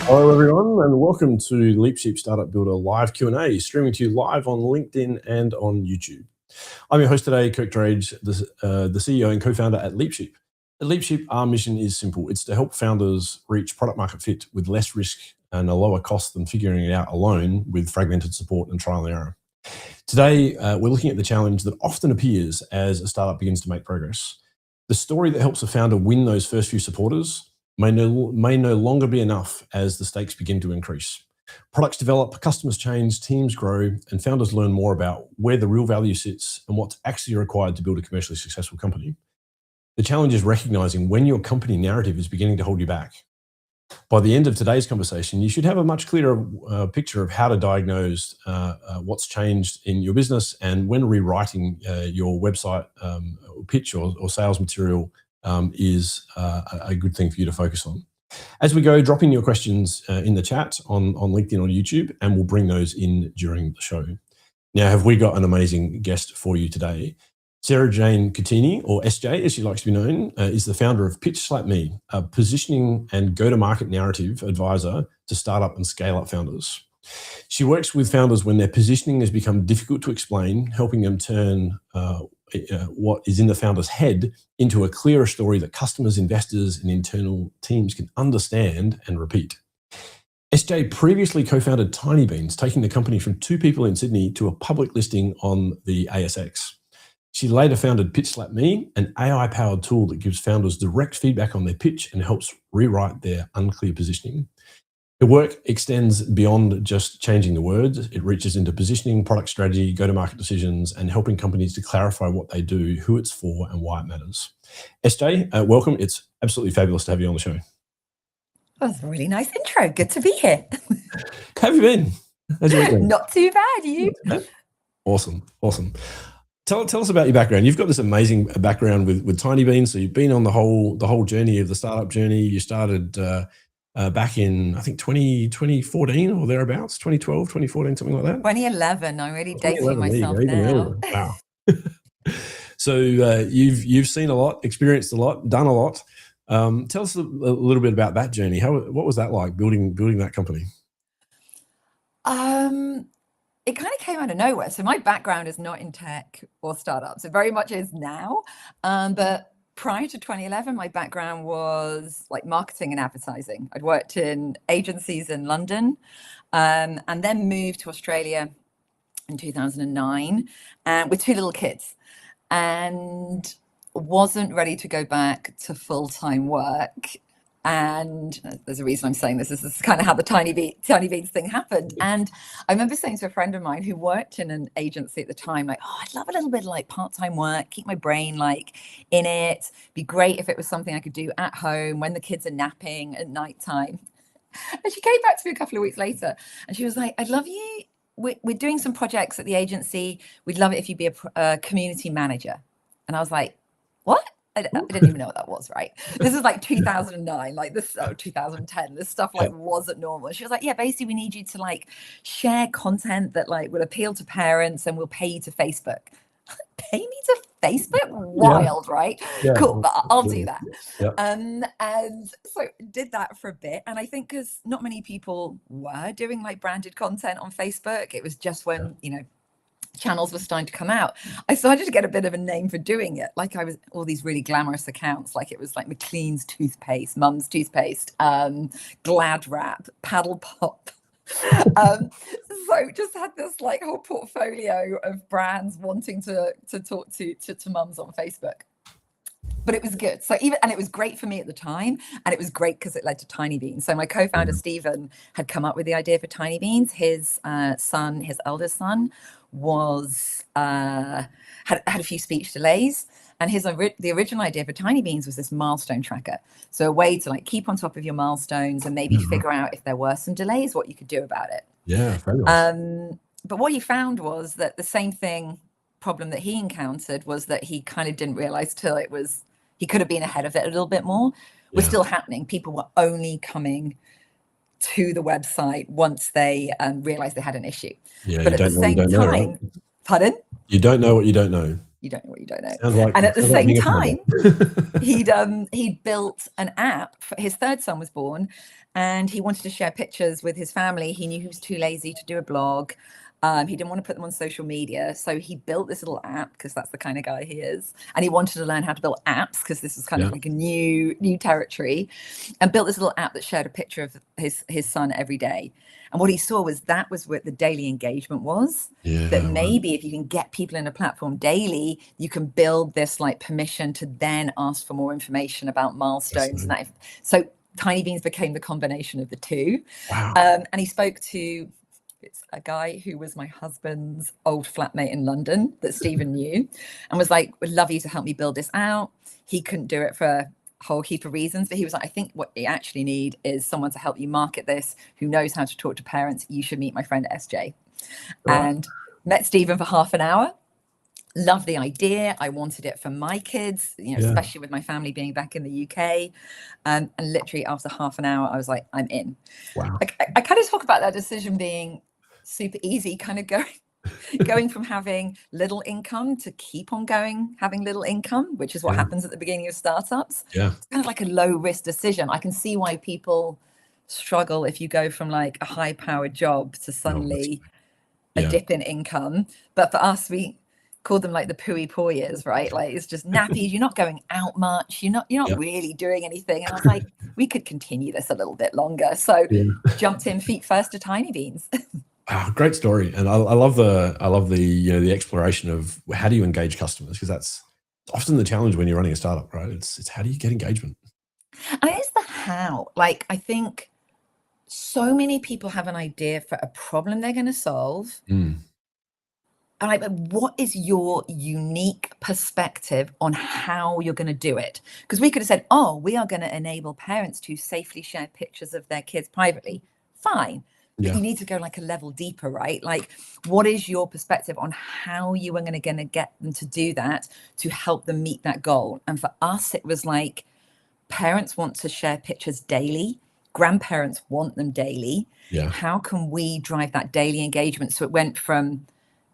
Hello everyone and welcome to LeapSheep Startup Builder live Q&A, streaming to you live on LinkedIn and on YouTube. I'm your host today, Kirk Drage, the CEO and co-founder at LeapSheep. At LeapSheep, our mission is simple. It's to help founders reach product market fit with less risk and a lower cost than figuring it out alone with fragmented support and trial and error. Today, we're looking at the challenge that often appears as a startup begins to make progress. The story that helps a founder win those first few supporters may no longer be enough as the stakes begin to increase. Products develop, customers change, teams grow, and founders learn more about where the real value sits and what's actually required to build a commercially successful company. The challenge is recognizing when your company narrative is beginning to hold you back. By the end of today's conversation, you should have a much clearer picture of how to diagnose what's changed in your business, and when rewriting your website pitch or sales material is a good thing for you to focus on. As we go, drop in your questions in the chat on LinkedIn or YouTube, and we'll bring those in during the show. Now, have we got an amazing guest for you today? Sarah-Jane Kurtini, or SJ as she likes to be known, is the founder of Pitch Slap Me, a positioning and go-to-market narrative advisor to startup and scale-up founders. She works with founders when their positioning has become difficult to explain, helping them turn what is in the founder's head into a clearer story that customers, investors, and internal teams can understand and repeat. SJ previously co-founded Tinybeans, taking the company from 2 people in Sydney to a public listing on the ASX. She later founded Pitch Slap Me, an AI-powered tool that gives founders direct feedback on their pitch and helps rewrite their unclear positioning. The work extends beyond just changing the words. It reaches into positioning, product strategy, go-to-market decisions, and helping companies to clarify what they do, who it's for, and why it matters. SJ, welcome. It's absolutely fabulous to have you on the show. That was a really nice intro. Good to be here. How have you been? How's your week been? Not too bad, you? Awesome. Tell us about your background. You've got this amazing background with Tinybeans. So you've been on the whole journey of the startup journey. You started back in, I think, 2014 or thereabouts, 2012, 2014, something like that? 2011. I'm really dating myself now. Wow. So you've seen a lot, experienced a lot, done a lot. Tell us a little bit about that journey. What was that like, building that company? It kind of came out of nowhere. So my background is not in tech or startups. It very much is now. But prior to 2011, my background was like marketing and advertising. I'd worked in agencies in London and then moved to Australia in 2009 with 2 little kids, and wasn't ready to go back to full-time work And there's a reason I'm saying this. This is kind of how the Tinybeans thing happened. And I remember saying to a friend of mine who worked in an agency at the time, like, oh, I'd love a little bit of like part-time work, keep my brain like in it. Be great if it was something I could do at home when the kids are napping at nighttime. And she came back to me a couple of weeks later and she was like, I'd love you. We're doing some projects at the agency. We'd love it if you'd be a community manager. And I was like, what? I didn't even know what that was, right? This is like 2009, like this, 2010. This stuff like wasn't normal. She was like, yeah, basically we need you to like share content that like will appeal to parents and we'll pay you to Facebook. Pay me to Facebook? Wild, right? Cool, but I'll do that. And so did that for a bit. And I think because not many people were doing like branded content on Facebook. It was just when, you know, channels were starting to come out. I started to get a bit of a name for doing it. Like I was all these really glamorous accounts, like it was like McLean's toothpaste, Mum's toothpaste, Glad Wrap, Paddle Pop. So just had this like whole portfolio of brands wanting to talk to mums on Facebook. But it was good. So and it was great for me at the time. And it was great because it led to Tinybeans. So my co-founder, Stephen, had come up with the idea for Tinybeans. His son, his eldest son, was had a few speech delays. And the original idea for Tinybeans was this milestone tracker. So a way to like keep on top of your milestones and maybe figure out if there were some delays, what you could do about it. Yeah, fabulous. But what he found was that the same problem that he encountered was that he kind of didn't realize till he could have been ahead of it a little bit more. Was still happening. People were only coming to the website once they realized they had an issue. But at the same time, pardon? You don't know what you don't know. You don't know what you don't know. Like, and at the same time, he'd built an app. His third son was born and he wanted to share pictures with his family. He knew he was too lazy to do a blog. He didn't want to put them on social media. So he built this little app because that's the kind of guy he is. And he wanted to learn how to build apps because this was kind of like a new territory, and built this little app that shared a picture of his son every day. And what he saw was that was what the daily engagement was. That maybe if you can get people in a platform daily, you can build this like permission to then ask for more information about milestones. And that. So Tinybeans became the combination of the two. Wow. And he spoke to a guy who was my husband's old flatmate in London that Stephen knew, and was like, would love you to help me build this out. He couldn't do it for a whole heap of reasons, but he was like, I think what you actually need is someone to help you market this, who knows how to talk to parents. You should meet my friend SJ. And met Stephen for half an hour. Loved the idea. I wanted it for my kids, especially with my family being back in the UK. And literally after half an hour, I was like, I'm in. Wow. I kind of talk about that decision being super easy, kind of going from having little income to keep on having little income, which is what happens at the beginning of startups. It's kind of like a low risk decision. I can see why people struggle if you go from like a high powered job to suddenly a dip in income. But for us, we called them like the pooey poor years, right? Like it's just nappies. You're not going out much. You're not really doing anything. And I was like, we could continue this a little bit longer. So jumped in feet first to Tinybeans. Wow, great story. And I love the exploration of how do you engage customers, because that's often the challenge when you're running a startup, right? It's how do you get engagement? And it's the how. Like I think so many people have an idea for a problem they're going to solve. And like, what is your unique perspective on how you're going to do it? Because we could have said, oh, we are going to enable parents to safely share pictures of their kids privately. Fine. But you need to go like a level deeper, right? Like, what is your perspective on how you are going to get them to do that to help them meet that goal? And for us, it was like parents want to share pictures daily. Grandparents want them daily. How can we drive that daily engagement? So it went from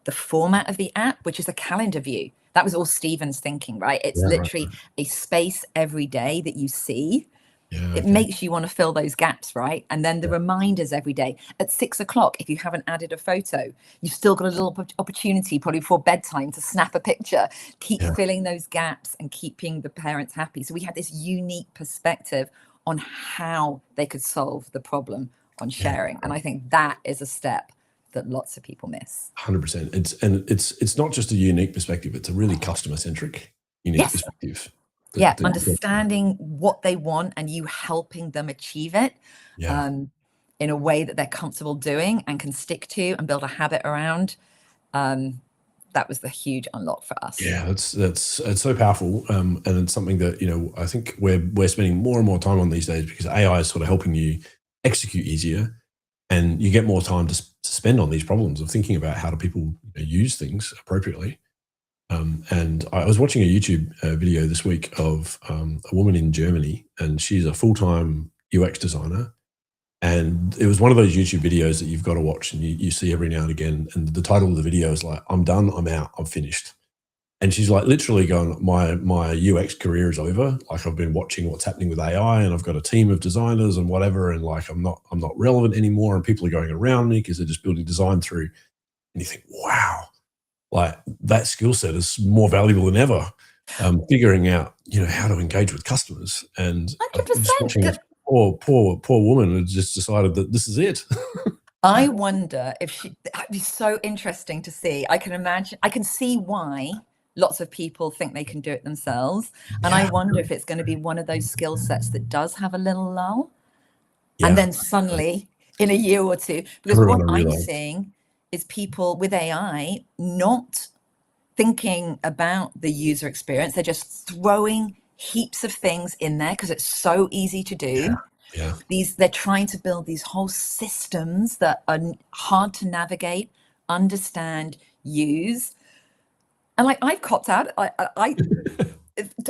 the format of the app, which is a calendar view. That was all Stephen's thinking, right? It's literally a space every day that you see. It makes you want to fill those gaps, right? And then the reminders every day at 6 o'clock, if you haven't added a photo, you've still got a little opportunity probably before bedtime to snap a picture, keep filling those gaps and keeping the parents happy. So we had this unique perspective on how they could solve the problem on sharing. And I think that is a step that lots of people miss. 100%. It's not just a unique perspective. It's a really customer centric, unique perspective. Understanding what they want and you helping them achieve it in a way that they're comfortable doing and can stick to and build a habit around. That was the huge unlock for us. Yeah, it's so powerful, and it's something that, you know, I think we're spending more and more time on these days because AI is sort of helping you execute easier, and you get more time to spend on these problems of thinking about how do people, you know, use things appropriately. And I was watching a YouTube video this week of a woman in Germany, and she's a full-time UX designer. And it was one of those YouTube videos that you've got to watch and you see every now and again. And the title of the video is like, I'm done, I'm out, I'm finished. And she's like literally going, my UX career is over. Like, I've been watching what's happening with AI and I've got a team of designers and whatever. And like, I'm not relevant anymore. And people are going around me because they're just building design through. And you think, wow, like that skill set is more valuable than ever. Figuring out, you know, how to engage with customers. And 100%. Poor woman has just decided that this is it. I wonder if it'd be so interesting to see. I can see why lots of people think they can do it themselves. And I wonder if it's going to be one of those skill sets that does have a little lull. And then suddenly in a year or two, because what I'm seeing is people with AI not thinking about the user experience. They're just throwing heaps of things in there because it's so easy to do. They're trying to build these whole systems that are hard to navigate, understand, use. And like, I've copped out. I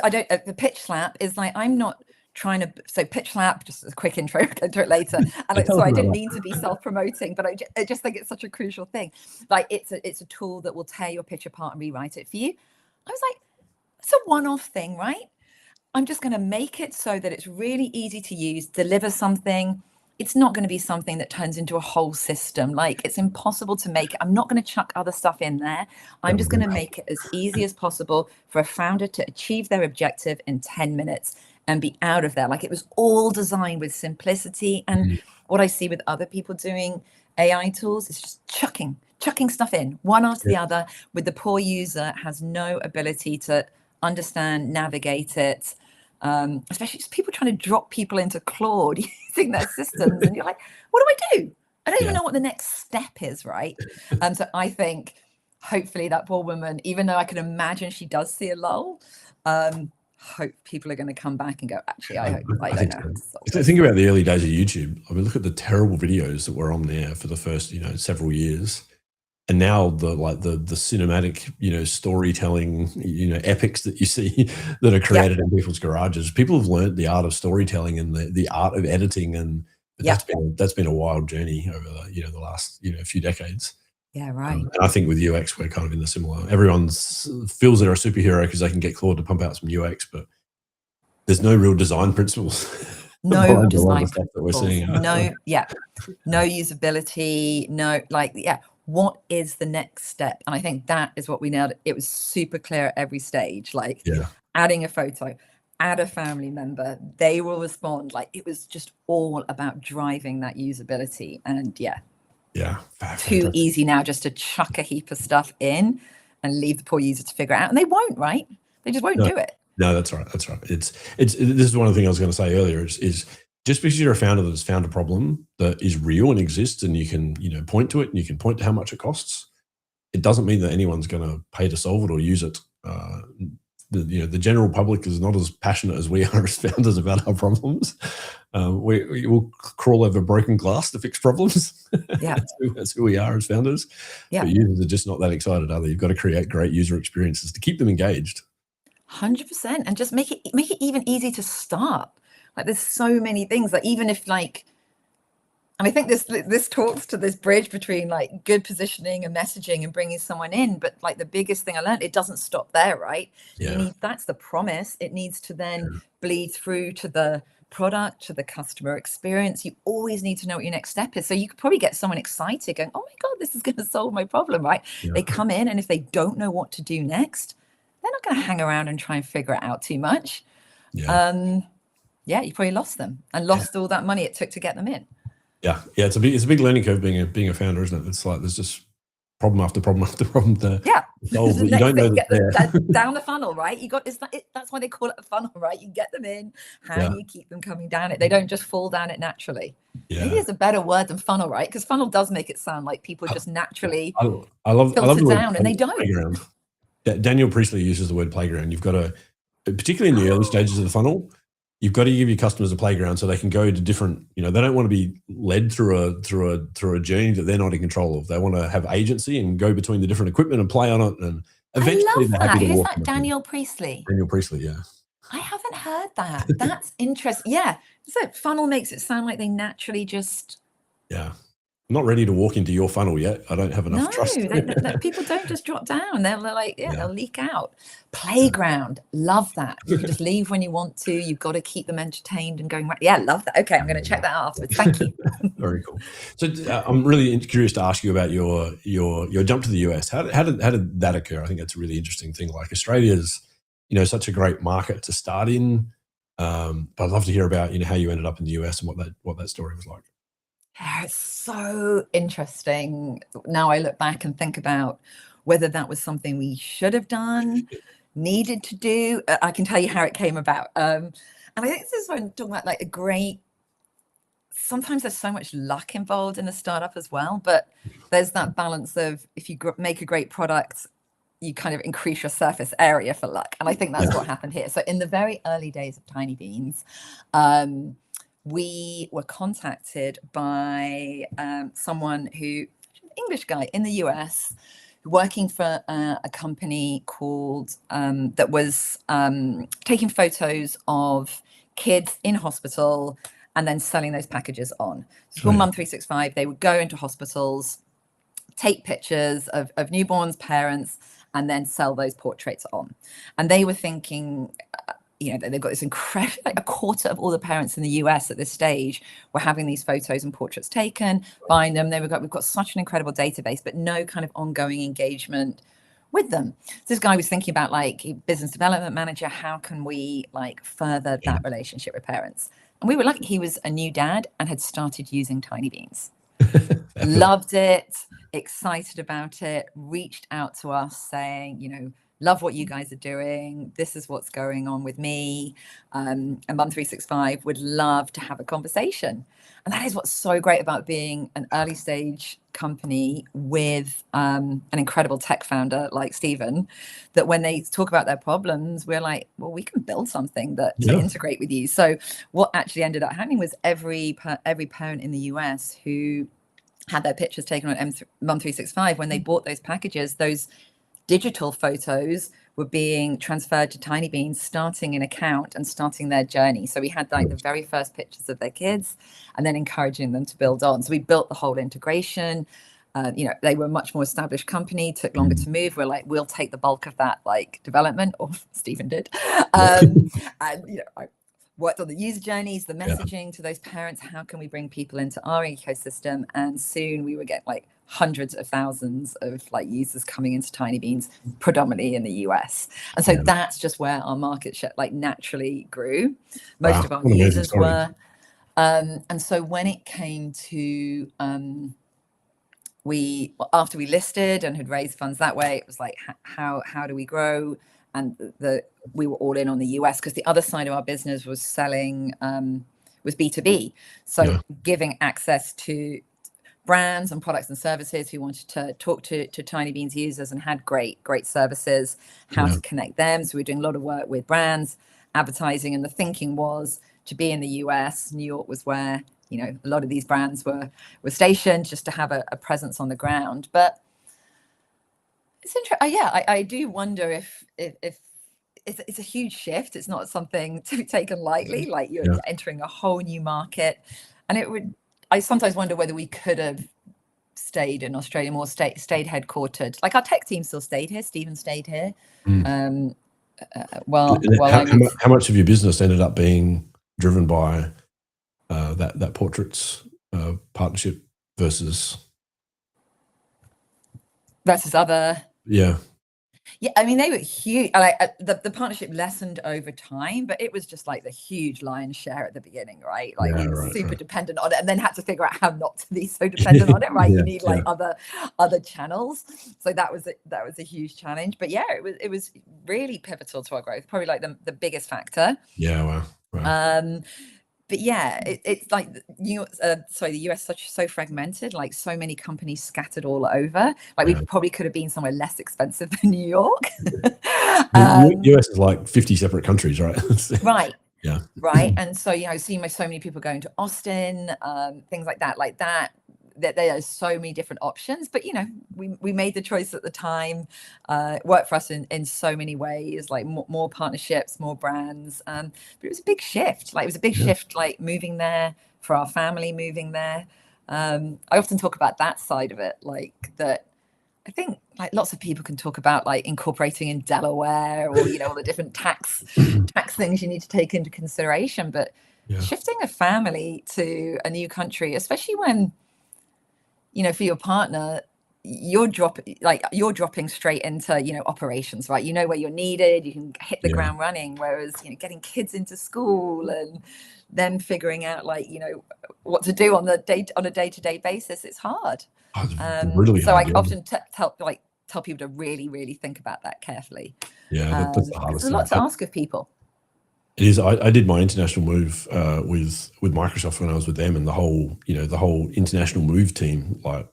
don't. The pitch slap is like, I'm not trying to. So pitch slap, just a quick intro, I'll get to it later. And so I didn't mean to be self-promoting, but I just think it's such a crucial thing. Like, it's a tool that will tear your pitch apart and rewrite it for you. I was like, it's a one-off thing, right? I'm just going to make it so that it's really easy to use, deliver something. It's not going to be something that turns into a whole system. Like, it's impossible to make it. I'm not going to chuck other stuff in there. I'm just going to make it as easy as possible for a founder to achieve their objective in 10 minutes and be out of there. Like, it was all designed with simplicity. And what I see with other people doing AI tools is just chucking stuff in one after the other, with the poor user has no ability to understand, navigate it, especially just people trying to drop people into Claude using their systems, and you're like, what do I do? I don't even know what the next step is, right? So I think hopefully that poor woman, even though I can imagine she does see a lull, hope people are going to come back and go, actually, I don't know how to solve it. Think about the early days of YouTube. I mean, look at the terrible videos that were on there for the first, you know, several years. And now the cinematic, you know, storytelling, you know, epics that you see that are created in people's garages. People have learned the art of storytelling and the art of editing, and that's been a wild journey over the last few decades. Yeah, right. And I think with UX we're kind of in the similar. Everyone feels they're a superhero because they can get Claude to pump out some UX, but there's no real design principles. No design stuff that we're seeing. No usability. No, what is the next step? And I think that is what we nailed. It was super clear at every stage, like adding a photo, add a family member, they will respond. Like, it was just all about driving that usability. And too easy now just to chuck a heap of stuff in and leave the poor user to figure it out. And they won't, right? They just won't do it. No, that's right. This is one of the things I was going to say earlier is just because you're a founder that's found a problem that is real and exists, and you can, point to it and you can point to how much it costs, it doesn't mean that anyone's going to pay to solve it or use it. The general public is not as passionate as we are as founders about our problems. We will crawl over broken glass to fix problems. That's who we are as founders. But users are just not that excited, are they? You've got to create great user experiences to keep them engaged. 100%, and just make it even easy to start. Like, there's so many things, like, even if and I think this talks to this bridge between like good positioning and messaging and bringing someone in. But like, the biggest thing I learned, it doesn't stop there, right? That's the promise. It needs to then bleed through to the product, to the customer experience. You always need to know what your next step is. So you could probably get someone excited going, oh my God, this is going to solve my problem, right? They come in, and if they don't know what to do next, they're not going to hang around and try and figure it out too much. You probably lost them and lost all that money it took to get them in. It's a big learning curve being a founder, isn't it? It's like there's just problem after problem after problem to Yeah. solve, The but you next don't know thing, that get them they're down the funnel, right? That's why they call it a funnel, right? You get them in. How yeah, do you keep them coming down it? They don't just fall down it naturally. Maybe yeah. it's a better word than funnel, right? Because funnel does make it sound like people just naturally I love filter the word down, and they don't. playground. Daniel Priestley uses the word playground. You've got to, particularly in the early stages of the funnel, you've got to give your customers a playground so they can go to different, they don't want to be led through a journey that they're not in control of. They want to have agency and go between the different equipment and play on it. And eventually I love they're that. happy to Who's walk. that? Daniel Priestley. Daniel Priestley, yeah. I haven't heard that. That's interesting. Yeah. So funnel makes it sound like they naturally just. Yeah. I'm not ready to walk into your funnel yet. I don't have enough trust. People don't just drop down. They're like, they'll leak out. Playground. Love that. You can just leave when you want to. You've got to keep them entertained and going right. Yeah, love that. Okay, I'm going to check that out afterwards. Thank you. Very cool. So I'm really curious to ask you about your jump to the US. How did that occur? I think that's a really interesting thing. Like Australia's, such a great market to start in. But I'd love to hear about how you ended up in the US and what that story was like. Yeah, it's so interesting. Now I look back and think about whether that was something we should have done, needed to do. I can tell you how it came about. And I think this is when I'm talking about like sometimes there's so much luck involved in a startup as well, but there's that balance of if you make a great product, you kind of increase your surface area for luck. And I think that's what happened here. So in the very early days of Tinybeans, we were contacted by someone English guy in the US, working for a company called that was taking photos of kids in hospital and then selling those packages on. It's called Mum 365. They would go into hospitals, take pictures of newborns, parents, and then sell those portraits on. And they were thinking, they've got this incredible, like a quarter of all the parents in the US at this stage were having these photos and portraits taken, buying them. We've got such an incredible database, but no kind of ongoing engagement with them. So this guy was thinking about like business development manager, how can we like further that relationship with parents? And we were lucky he was a new dad and had started using Tinybeans. Loved it, excited about it, reached out to us saying, love what you guys are doing. This is what's going on with me. And Mum 365 would love to have a conversation. And that is what's so great about being an early stage company with an incredible tech founder like Stephen, that when they talk about their problems, we're like, well, we can build something to integrate with you. So what actually ended up happening was every parent in the US who had their pictures taken on Mum 365, when they bought those packages, those digital photos were being transferred to Tinybeans, starting an account and starting their journey. So we had like the very first pictures of their kids and then encouraging them to build on. So we built the whole integration. They were a much more established company, took longer to move. We're like, we'll take the bulk of that like development, or Stephen did. And I worked on the user journeys, the messaging to those parents. How can we bring people into our ecosystem? And soon we would get like hundreds of thousands of like users coming into Tinybeans, predominantly in the US. And so that's just where our market share like naturally grew. Most of our users were. And so when it came to after we listed and had raised funds that way, it was like, how do we grow? And we were all in on the US because the other side of our business was selling, was B2B. So giving access to brands and products and services who wanted to talk to Tinybeans users and had great services, how to connect them. So we're doing a lot of work with brands, advertising, and the thinking was to be in the US. New York was where a lot of these brands were stationed, just to have a presence on the ground. But it's interesting. I do wonder if it's a huge shift. It's not something to be taken lightly. Like you're entering a whole new market, and I sometimes wonder whether we could have stayed in Australia more, stayed headquartered. Like our tech team still stayed here. Stephen stayed here. How much of your business ended up being driven by that portraits partnership versus other? Yeah. Yeah, I mean, they were huge. Like the partnership lessened over time, but it was just like the huge lion's share at the beginning, right? Like Yeah, we were right, super right. dependent on it, and then had to figure out how not to be so dependent on it, right? Yeah, You need yeah, like other channels. So that was a huge challenge. But yeah, it was really pivotal to our growth. Probably like the biggest factor. yeah. Wow, wow. Um, but yeah, it's like the US so fragmented, like so many companies scattered all over. Like we Yeah. probably could have been somewhere less expensive than New York. The US is like 50 separate countries, right? Right. Yeah. Right. And so, seeing so many people going to Austin, things like that, that there are so many different options. But, we made the choice at the time, worked for us in so many ways, like more partnerships, more brands. But it was a big shift. Like it was a big Yeah. shift, like moving there, for our family moving there. I often talk about that side of it, like that. I think like lots of people can talk about like incorporating in Delaware or all the different tax things you need to take into consideration, but Yeah. shifting a family to a new country, especially when for your partner you're dropping straight into operations, right? Where you're needed, you can hit the Yeah. ground running, whereas getting kids into school and then figuring out what to do on a day-to-day basis, it's hard. Oh, it's really So hard. I Yeah. often tell people to really, really think about that carefully. Yeah, that's the hardest There's a lot thing. to ask of people. It is. I did my international move with Microsoft when I was with them, and the whole international move team, like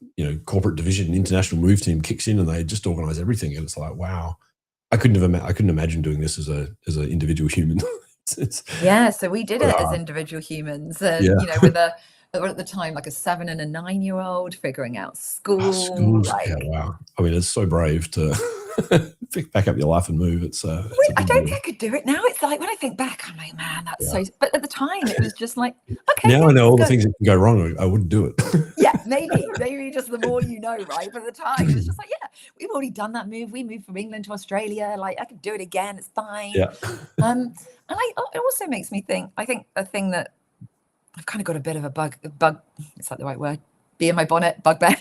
corporate division international move team kicks in, and they just organize everything, and it's like, wow, I couldn't imagine doing this as an individual human. Yeah, so we did so it as hard. individual humans, and Yeah. with at the time like a 7 and a 9-year-old figuring out school, Schools. Yeah, like. wow. I mean, it's so brave to pick back up your life and move. It's a I big don't deal. think I could do it now. It's like when I think back, I'm like, man, that's Yeah. so. But at the time, it was just like, okay, Now yeah, I know let's all the go. things that can go wrong. I wouldn't do it. Yeah, maybe just the more right? But at the time, it was just like, yeah, we've already done that move. We moved from England to Australia. Like, I could do it again. It's fine. Yeah. And it also makes me think. I think a thing that I've kind of got a bit of a bug. It's like the right word. Be in my bonnet, bugbear.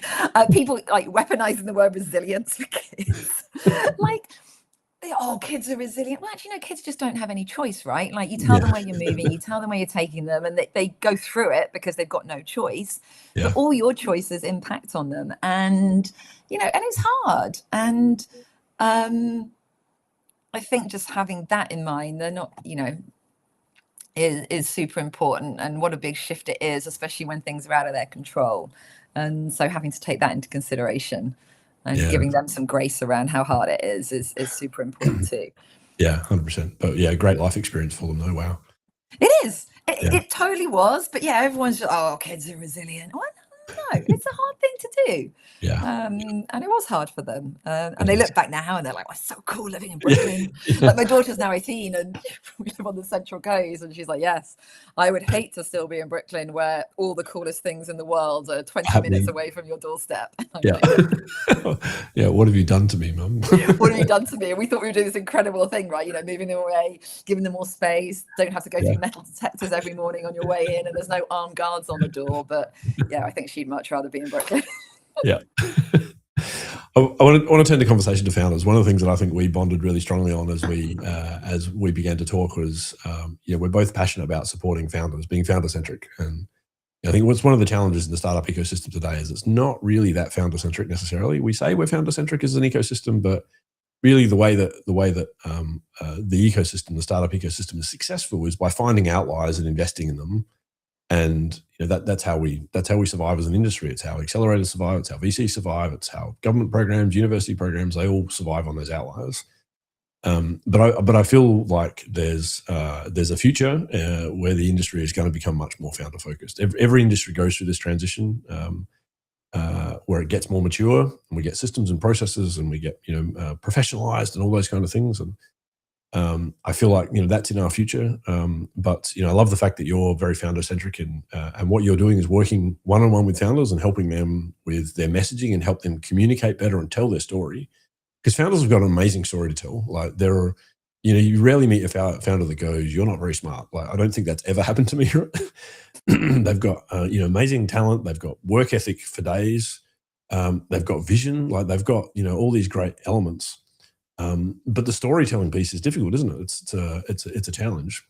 People like weaponizing the word resilience for kids. Like, kids are resilient. Well, actually, no, kids just don't have any choice, right? Like you tell them where you're moving, you tell them where you're taking them, and they go through it because they've got no choice. Yeah. But all your choices impact on them, and and it's hard. And I think just having that in mind, they're not, is super important, and what a big shift it is, especially when things are out of their control. And so having to take that into consideration and giving them some grace around how hard it is super important too. Yeah, 100%. But yeah, great life experience for them though. Wow. It is. It totally was. But yeah, everyone's just, kids are resilient. Well, no, it's a hard thing to do. Yeah. And it was hard for them. And they look back now and they're like, "Oh, it's so cool living in Brooklyn." Like my daughter's now 18 and we live on the Central Coast, and she's like, "Yes, I would hate to still be in Brooklyn where all the coolest things in the world are 20 minutes away from your doorstep." Yeah. Like, yeah. What have you done to me, Mum? what have you done to me? And we thought we were doing this incredible thing, right? Moving them away, giving them more space, don't have to go through metal detectors every morning on your way in, and there's no armed guards on the door. But yeah, I think she'd much rather be in Brooklyn. Yeah. I want to turn the conversation to founders. One of the things that I think we bonded really strongly on as we began to talk was, we're both passionate about supporting founders, being founder centric. And I think what's one of the challenges in the startup ecosystem today is it's not really that founder centric necessarily. We say we're founder centric as an ecosystem, but really the way that the ecosystem, the startup ecosystem, is successful is by finding outliers and investing in them. And that's how we survive as an industry. It's how accelerators survive. It's how VCs survive. It's how government programs, university programs, they all survive on those outliers. But I feel like there's a future where the industry is going to become much more founder focused. Every industry goes through this transition where it gets more mature, and we get systems and processes, and we get professionalized and all those kind of things. And I feel like that's in our future. But I love the fact that you're very founder centric, and what you're doing is working one-on-one with founders and helping them with their messaging and help them communicate better and tell their story. Because founders have got an amazing story to tell. Like you rarely meet a founder that goes, "You're not very smart." Like I don't think that's ever happened to me. They've got amazing talent. They've got work ethic for days. They've got vision. Like they've got all these great elements. But the storytelling piece is difficult, isn't it? It's a challenge.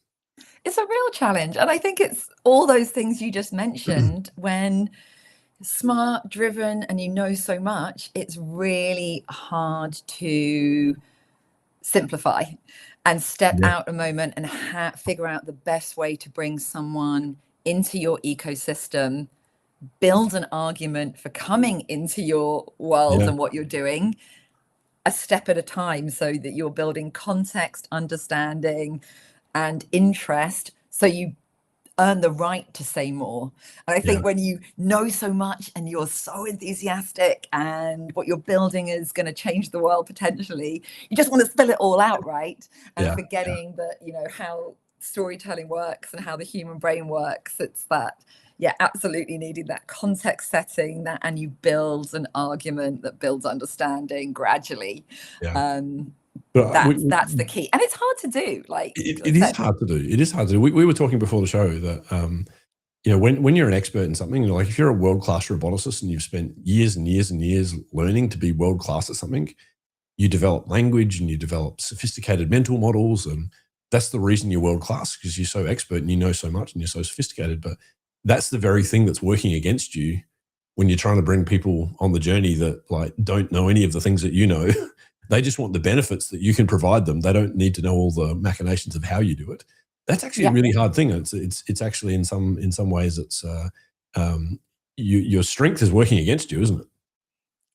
It's a real challenge. And I think it's all those things you just mentioned. When smart, driven, and you know so much, it's really hard to simplify and step Yeah. out a moment and figure out the best way to bring someone into your ecosystem, build an argument for coming into your world Yeah. and what you're doing, a step at a time, so that you're building context, understanding, and interest, so you earn the right to say more. And I think when you know so much and you're so enthusiastic and what you're building is going to change the world potentially, you just want to spill it all out, right? And forgetting that, you know, how storytelling works and how the human brain works. It's that, absolutely needing that context setting, that, and you build an argument that builds understanding gradually. That's the key, and it's hard to do. Like it is hard to do. It is hard to do. We were talking before the show that you know, when you're an expert in something, you know, like if you're a world-class roboticist and you've spent years and years and years learning to be world-class at something, you develop language and you develop sophisticated mental models, and that's the reason you're world-class, because you're so expert and you know so much and you're so sophisticated. But that's the very thing that's working against you when you're trying to bring people on the journey that like don't know any of the things that you know. They just want the benefits that you can provide them. They don't need to know all the machinations of how you do it. That's actually a really hard thing. It's actually in some ways it's your strength is working against you, isn't it?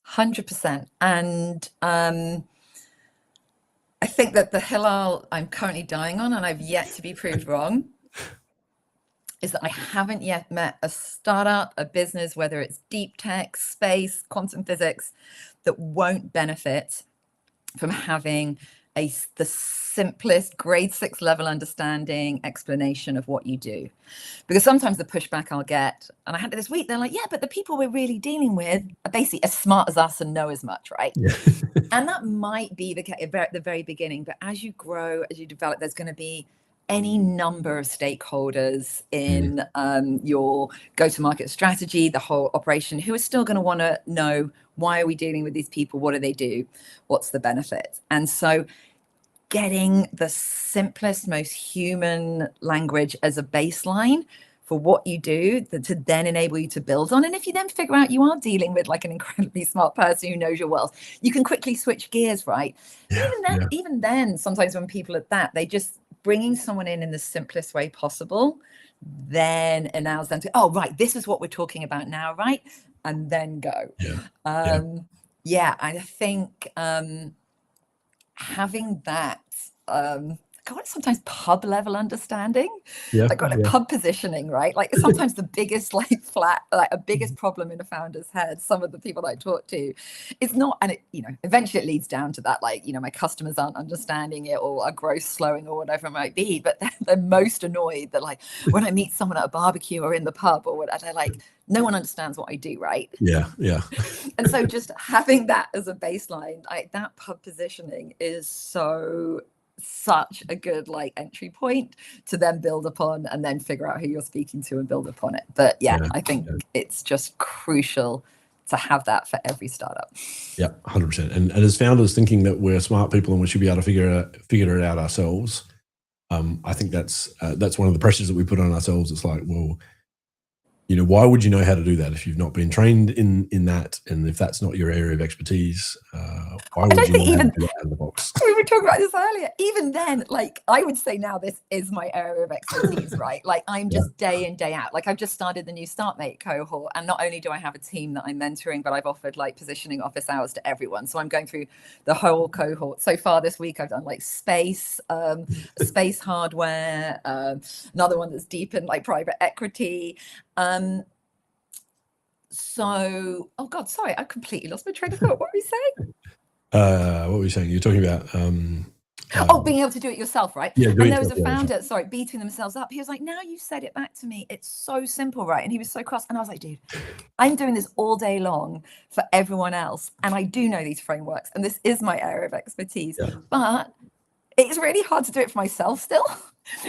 100%. And I think that the hill I'm currently dying on, and I've yet to be proved wrong, is that I haven't yet met a startup, a business, whether it's deep tech, space, quantum physics, that won't benefit from having the simplest grade 6 level understanding explanation of what you do. Because sometimes the pushback I'll get, and I had it this week, they're like, yeah, but the people we're really dealing with are basically as smart as us and know as much, right? And that might be the case at the very beginning, but as you grow, as you develop, there's going to be any number of stakeholders in your go-to-market strategy, the whole operation, who are still going to want to know, why are we dealing with these people? What do they do? What's the benefit? And so getting the simplest, most human language as a baseline for what you do to then enable you to build on. And if you then figure out you are dealing with like an incredibly smart person who knows your world, you can quickly switch gears, right? Even then, sometimes when people are they just bringing someone in the simplest way possible, then allows them to, oh, right, this is what we're talking about now, right? And then go. I think having that, I call it sometimes pub level understanding. I call it pub positioning, right? Like sometimes the biggest biggest problem in a founder's head, some of the people I talk to, it's not, and it, you know, eventually it leads down to that, like, you know, my customers aren't understanding it, or our growth slowing, or whatever it might be. But they're most annoyed that, like, when I meet someone at a barbecue or in the pub or whatever, they're like, no one understands what I do, right? And so just having that as a baseline, that pub positioning is such a good like entry point to then build upon, and then figure out who you're speaking to and build upon it. But I think it's just crucial to have that for every startup. 100%. And as founders thinking that we're smart people and we should be able to figure it out ourselves, I think that's one of the pressures that we put on ourselves. It's like, well, you know, why would you know how to do that if you've not been trained in that, and if that's not your area of expertise? Why would you know how to do that out of the box? We were talking about this earlier. Even then, like, I would say now this is my area of expertise, right? Like, I'm just day in, day out. Like, I've just started the new StartMate cohort, and not only do I have a team that I'm mentoring, but I've offered like positioning office hours to everyone. So I'm going through the whole cohort. So far this week, I've done like space hardware, another one that's deep in like private equity. So, oh God, sorry, I completely lost my train of thought. What were you saying? What were you saying? You're talking about being able to do it yourself, right? Yeah, and there was a founder, beating themselves up. He was like, now you said it back to me. It's so simple, right? And he was so cross. And I was like, dude, I'm doing this all day long for everyone else. And I do know these frameworks, and this is my area of expertise. But it's really hard to do it for myself still,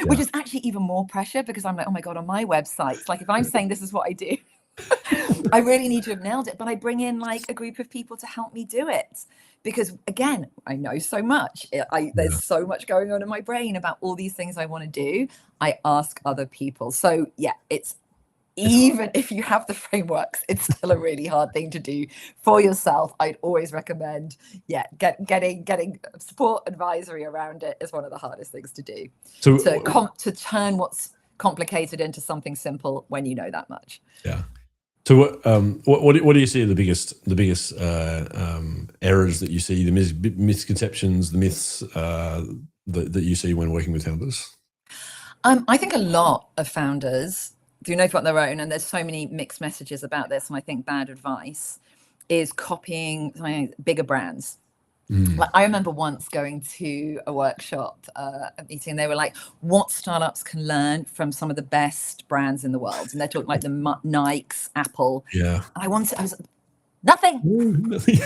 which is actually even more pressure, because I'm like, oh my God, on my website, it's like, if I'm saying this is what I do, I really need to have nailed it. But I bring in like a group of people to help me do it, because again, I know so much. There's so much going on in my brain about all these things I want to do. I ask other people. So yeah, it's even if you have the frameworks, it's still a really hard thing to do for yourself. I'd always recommend, getting support advisory around it is one of the hardest things to do. So to turn what's complicated into something simple when you know that much. Yeah. So what do you see are the biggest errors that you see, the misconceptions, the myths that you see when working with founders? I think a lot of founders do know about their own, and there's so many mixed messages about this, and I think bad advice is copying bigger brands. Like I remember once going to a workshop, a meeting, they were like, what startups can learn from some of the best brands in the world? And they're talking like the Nikes, Apple. Yeah. I was nothing. Nothing.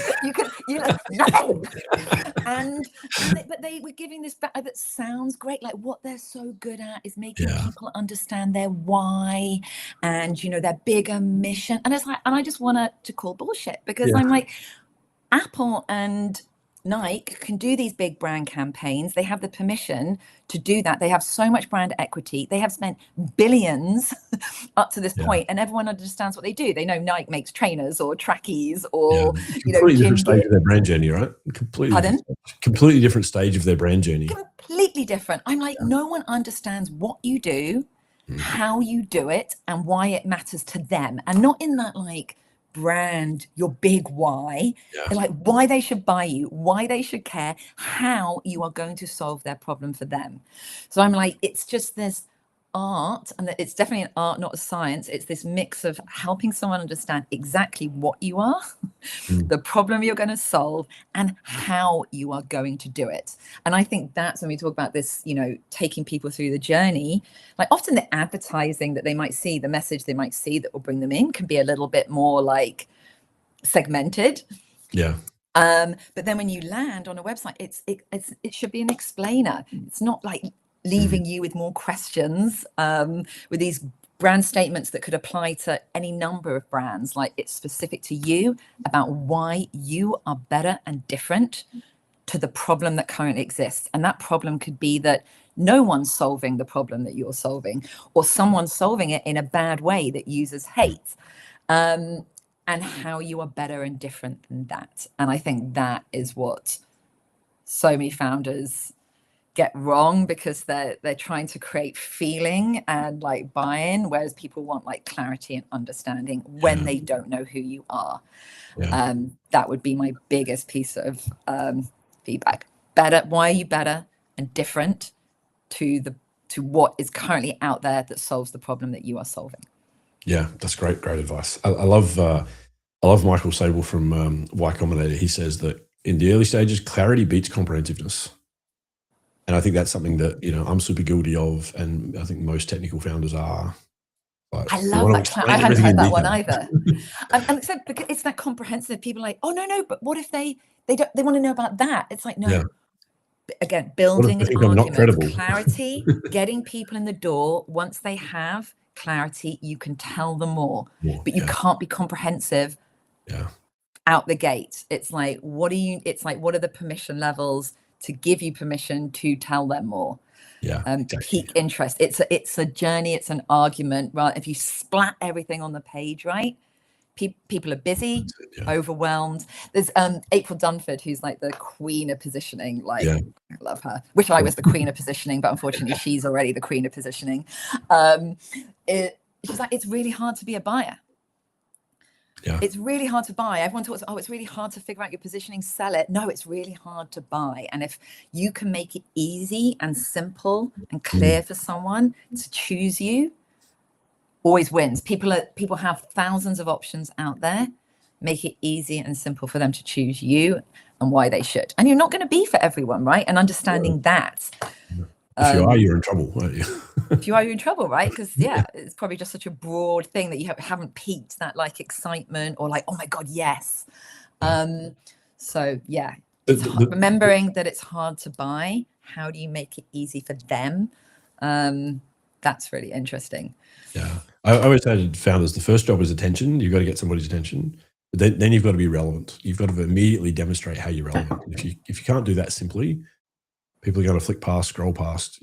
But they were giving this back that sounds great. Like what they're so good at is making people understand their why and their bigger mission. And it's like, and I just wanted to call bullshit because I'm like, Apple and Nike can do these big brand campaigns. They have the permission to do that. They have so much brand equity. They have spent billions up to this point, and everyone understands what they do. They know Nike makes trainers or trackies or completely different stage of their brand journey, right? Completely different stage of their brand journey. Completely different. I'm like, no one understands what you do, how you do it, and why it matters to them, and not in that like brand, your big why, and like why they should buy you, why they should care, how you are going to solve their problem for them. So I'm like, it's just this art, and it's definitely an art, not a science. It's this mix of helping someone understand exactly what you are, the problem you're going to solve, and how you are going to do it. And I think that's when we talk about this, taking people through the journey. Like often the advertising that they might see, the message they might see that will bring them in can be a little bit more like segmented. Yeah. But then when you land on a website, it should be an explainer. It's not like leaving you with more questions with these brand statements that could apply to any number of brands. Like it's specific to you about why you are better and different to the problem that currently exists. And that problem could be that no one's solving the problem that you're solving, or someone's solving it in a bad way that uses hate, and how you are better and different than that. And I think that is what so many founders get wrong, because they're trying to create feeling and like buy-in, whereas people want like clarity and understanding when they don't know who you are. That would be my biggest piece of feedback. Why are you better and different to what is currently out there that solves the problem that you are solving? Yeah, that's great advice. I love Michael Sable from Y Combinator. He says that in the early stages, clarity beats comprehensiveness. And I think that's something that, I'm super guilty of, and I think most technical founders are. Like, I love that. I hadn't heard that one either. And so because it's that comprehensive, people are like, oh no, but what if they want to know about that? It's like, no. Yeah. Again, building an argument, clarity, getting people in the door. Once they have clarity, you can tell them more, but you can't be comprehensive out the gate. It's like, what are the permission levels to give you permission to tell them more? Exactly. Pique interest. It's a journey. It's an argument. Right? If you splat everything on the page, right? People are busy, overwhelmed. There's April Dunford, who's like the queen of positioning. Like, I love her. Wish I was the queen of positioning, but unfortunately, she's already the queen of positioning. She's like, it's really hard to be a buyer. It's really hard to buy. Everyone talks, it's really hard to figure out your positioning, sell it. No, it's really hard to buy. And if you can make it easy and simple and clear for someone to choose you, always wins. People have thousands of options out there. Make it easy and simple for them to choose you and why they should. And you're not going to be for everyone, right? And understanding that. If you are, you're in trouble, aren't you? If you are, you're in trouble, right? Because it's probably just such a broad thing that you haven't piqued that like excitement or like, oh my God, yes. So yeah, remembering that it's hard to buy. How do you make it easy for them? That's really interesting. Yeah, I always say to founders, the first job is attention. You've got to get somebody's attention. But then you've got to be relevant. You've got to immediately demonstrate how you're relevant. If you can't do that simply, people are going to flick past, scroll past,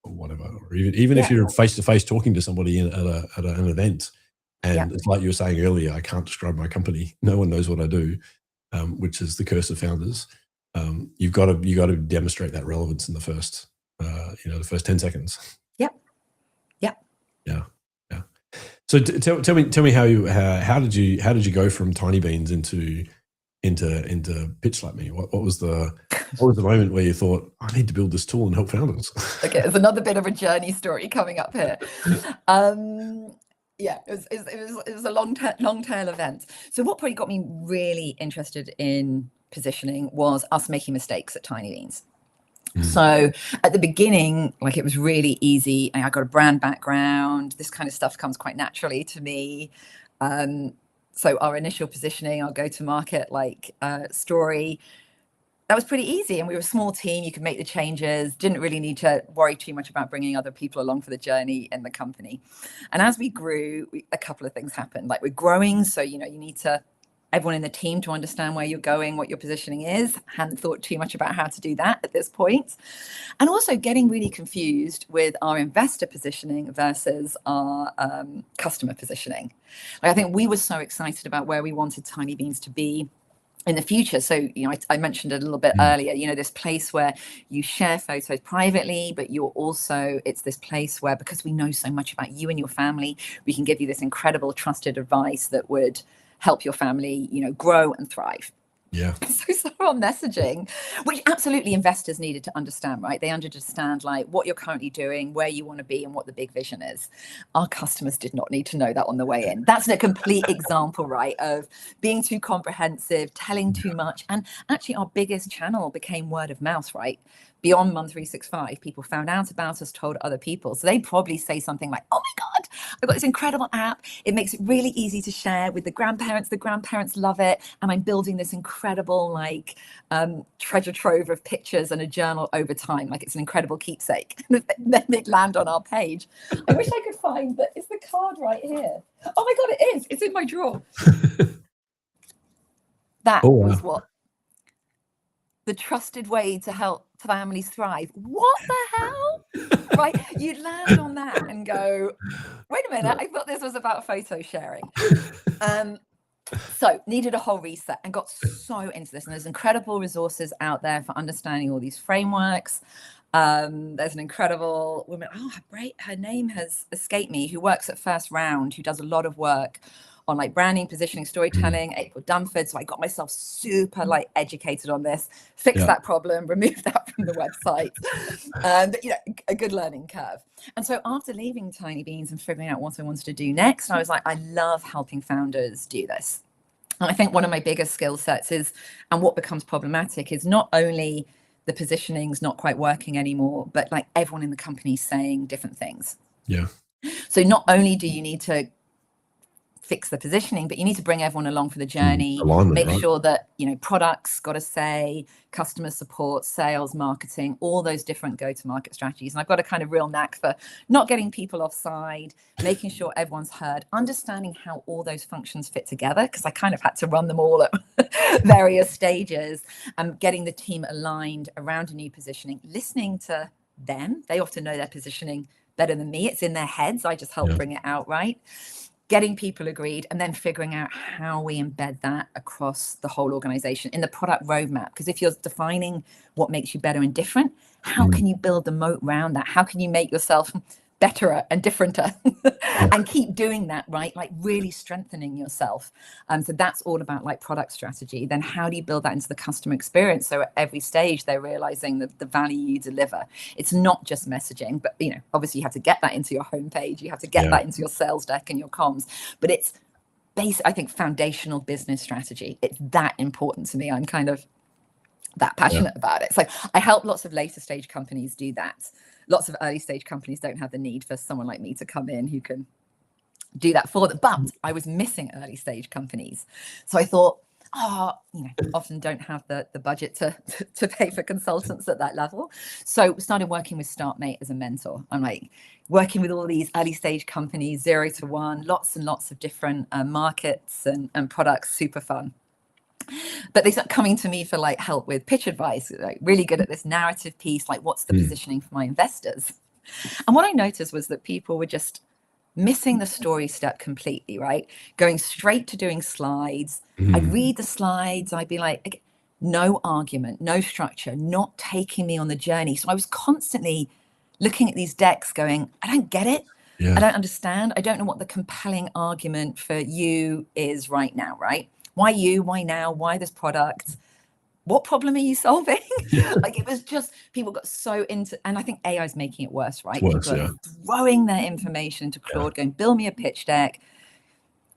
or whatever. Or even if you're face to face talking to somebody at an event, and it's like you were saying earlier, I can't describe my company. No one knows what I do, which is the curse of founders. You've got to demonstrate that relevance in the first, the first 10 seconds. Yep. Yeah. So tell me how did you go from Tinybeans into Pitch Slap Me? What was the moment where you thought, I need to build this tool and help founders? Okay, there's another bit of a journey story coming up here. It was a long tail event. So what probably got me really interested in positioning was us making mistakes at Tinybeans. So at the beginning, it was really easy. I got a brand background. This kind of stuff comes quite naturally to me. So our initial positioning, our go-to-market story, that was pretty easy. And we were a small team. You could make the changes. Didn't really need to worry too much about bringing other people along for the journey in the company. And as we grew, a couple of things happened. We're growing, so you need to everyone in the team to understand where you're going, what your positioning is. Hadn't thought too much about how to do that at this point. And also getting really confused with our investor positioning versus our customer positioning. I think we were so excited about where we wanted Tinybeans to be in the future. So, I mentioned it a little bit earlier, this place where you share photos privately, but it's this place where, because we know so much about you and your family, we can give you this incredible trusted advice that would help your family, grow and thrive. Yeah. So our messaging, which absolutely investors needed to understand, right? They understand what you're currently doing, where you want to be, and what the big vision is. Our customers did not need to know that on the way in. That's a complete example, right, of being too comprehensive, telling too much. And actually our biggest channel became word of mouth, right? Beyond Month 365, people found out about us, told other people. So they probably say something like, oh my God, I've got this incredible app. It makes it really easy to share with the grandparents. The grandparents love it. And I'm building this incredible treasure trove of pictures and a journal over time. It's an incredible keepsake. And then they'd land on our page. I wish I could find that. Is the card right here? Oh my God, it is. It's in my drawer. That was what? The trusted way to help families thrive. What the hell? Right? You'd land on that and go, wait a minute, I thought this was about photo sharing. So needed a whole reset and got so into this. And there's incredible resources out there for understanding all these frameworks. There's an incredible woman, her name has escaped me, who works at First Round, who does a lot of work on branding, positioning, storytelling, April Dunford. So I got myself super educated on this, fixed that problem, removed that from the website. But a good learning curve. And so after leaving Tinybeans and figuring out what I wanted to do next, I was I love helping founders do this. And I think one of my biggest skill sets is, and what becomes problematic is not only the positioning's not quite working anymore, but everyone in the company saying different things. Yeah. So not only do you need to fix the positioning, but you need to bring everyone along for the journey, make sure that products got to say, customer support, sales, marketing, all those different go-to-market strategies. And I've got a kind of real knack for not getting people offside, making sure everyone's heard, understanding how all those functions fit together, because I kind of had to run them all at various stages, and getting the team aligned around a new positioning, listening to them. They often know their positioning better than me. It's in their heads. I just help bring it out, right? Getting people agreed, and then figuring out how we embed that across the whole organization in the product roadmap. Because if you're defining what makes you better and different, how can you build the moat around that? How can you make yourself betterer and differenter and keep doing that, right? Really strengthening yourself. So that's all about product strategy. Then how do you build that into the customer experience? So at every stage, they're realizing the value you deliver. It's not just messaging, but obviously you have to get that into your homepage. You have to get that into your sales deck and your comms, but it's basic, I think, foundational business strategy. It's that important to me. I'm kind of that passionate about it. So I help lots of later stage companies do that. Lots of early stage companies don't have the need for someone like me to come in who can do that for them. But I was missing early stage companies. So I thought, often don't have the budget to pay for consultants at that level. So we started working with StartMate as a mentor. I'm like working with all these early stage companies, 0 to 1, lots and lots of different markets and products, super fun. But they start coming to me for like help with pitch advice, like really good at this narrative piece, like what's the positioning for my investors? And what I noticed was that people were just missing the story step completely, right? Going straight to doing slides. I'd read the slides. I'd be like, no argument, no structure, not taking me on the journey. So I was constantly looking at these decks going, I don't get it. I don't understand. I don't know what the compelling argument for you is right now, right? Why you? Why now? Why this product? What problem are you solving? Like it was just, people got so into, and I think AI is making it worse, right? Worse, people are throwing their information into Claude, going, build me a pitch deck.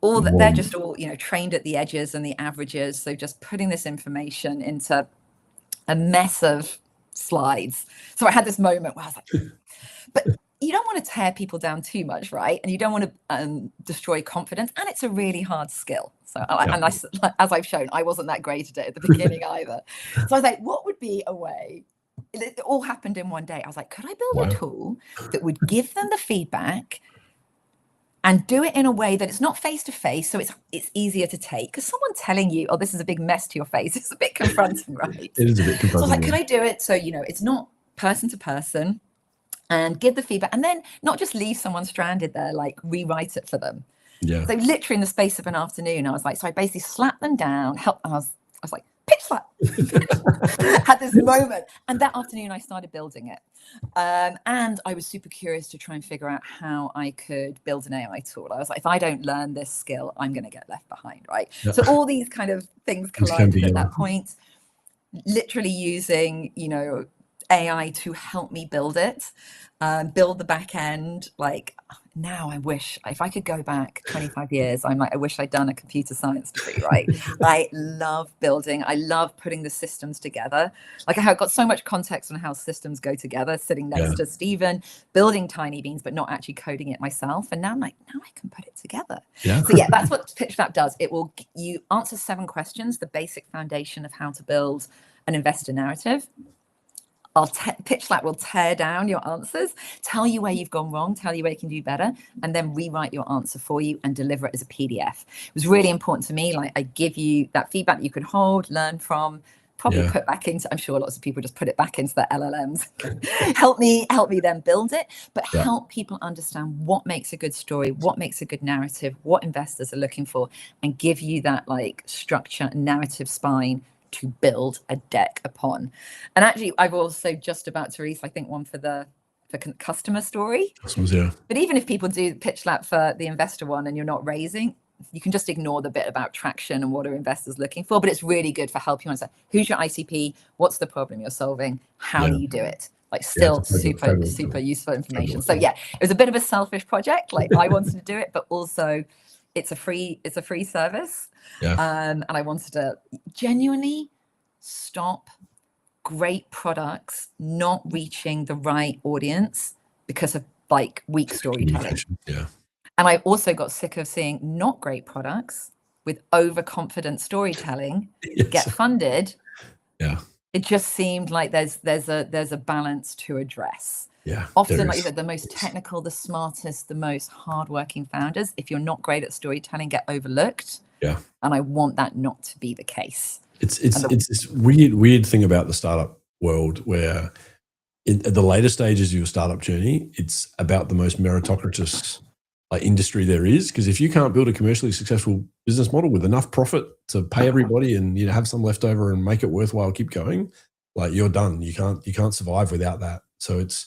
All that they're just all, trained at the edges and the averages. So just putting this information into a mess of slides. So I had this moment where I was like, but you don't want to tear people down too much, right? And you don't want to destroy confidence. And it's a really hard skill. So, as I've shown, I wasn't that great at it at the beginning either. So I was like, what would be a way? It all happened in one day. I was like, could I build a tool that would give them the feedback and do it in a way that it's not face to face, so it's easier to take? Because someone telling you, oh, this is a big mess to your face, it's a bit confronting, right? It is a bit confronting. So I was like, could I do it so it's not person to person, and give the feedback, and then not just leave someone stranded there, like rewrite it for them. So literally in the space of an afternoon, I was like, so I basically slapped them down, and I was like, pitch slap. Had this moment, and that afternoon I started building it. And I was super curious to try and figure out how I could build an AI tool. I was like, if I don't learn this skill, I'm going to get left behind, right? So all these kind of things collided at that point. Literally using, AI to help me build it, build the back end. Like now I wish, if I could go back 25 years, I'm like, I wish I'd done a computer science degree, right? I love building. I love putting the systems together. Like I got so much context on how systems go together, sitting next to Stephen, building Tinybeans, but not actually coding it myself. And now I'm like, now I can put it together. So that's what PitchFlap does. You answer 7 questions, the basic foundation of how to build an investor narrative. PitchFlap will tear down your answers, tell you where you've gone wrong, tell you where you can do better, and then rewrite your answer for you and deliver it as a PDF. It was really important to me. Like I give you that feedback that you could hold, learn from, probably put back into, I'm sure lots of people just put it back into their LLMs. help me then build it, but help people understand what makes a good story, what makes a good narrative, what investors are looking for, and give you that like structure, narrative spine to build a deck upon. And actually I've also just about to release, I think, one for customer story. But even if people do PitchFlap for the investor one and you're not raising, you can just ignore the bit about traction and what are investors looking for. But it's really good for helping you understand who's your ICP, what's the problem you're solving, how do you do it? Like still super useful information. So it was a bit of a selfish project. Like I wanted to do it, but also it's a free service. And I wanted to genuinely stop great products not reaching the right audience because of like weak storytelling. And I also got sick of seeing not great products with overconfident storytelling get funded. It just seemed like there's a balance to address. Often, like you said, the most technical, the smartest, the most hardworking founders, if you're not great at storytelling, get overlooked. And I want that not to be the case. It's this weird thing about the startup world where at the later stages of your startup journey, it's about the most meritocratic industry there is. Because if you can't build a commercially successful business model with enough profit to pay everybody and have some left over and make it worthwhile, keep going, like you're done. You can't survive without that. So it's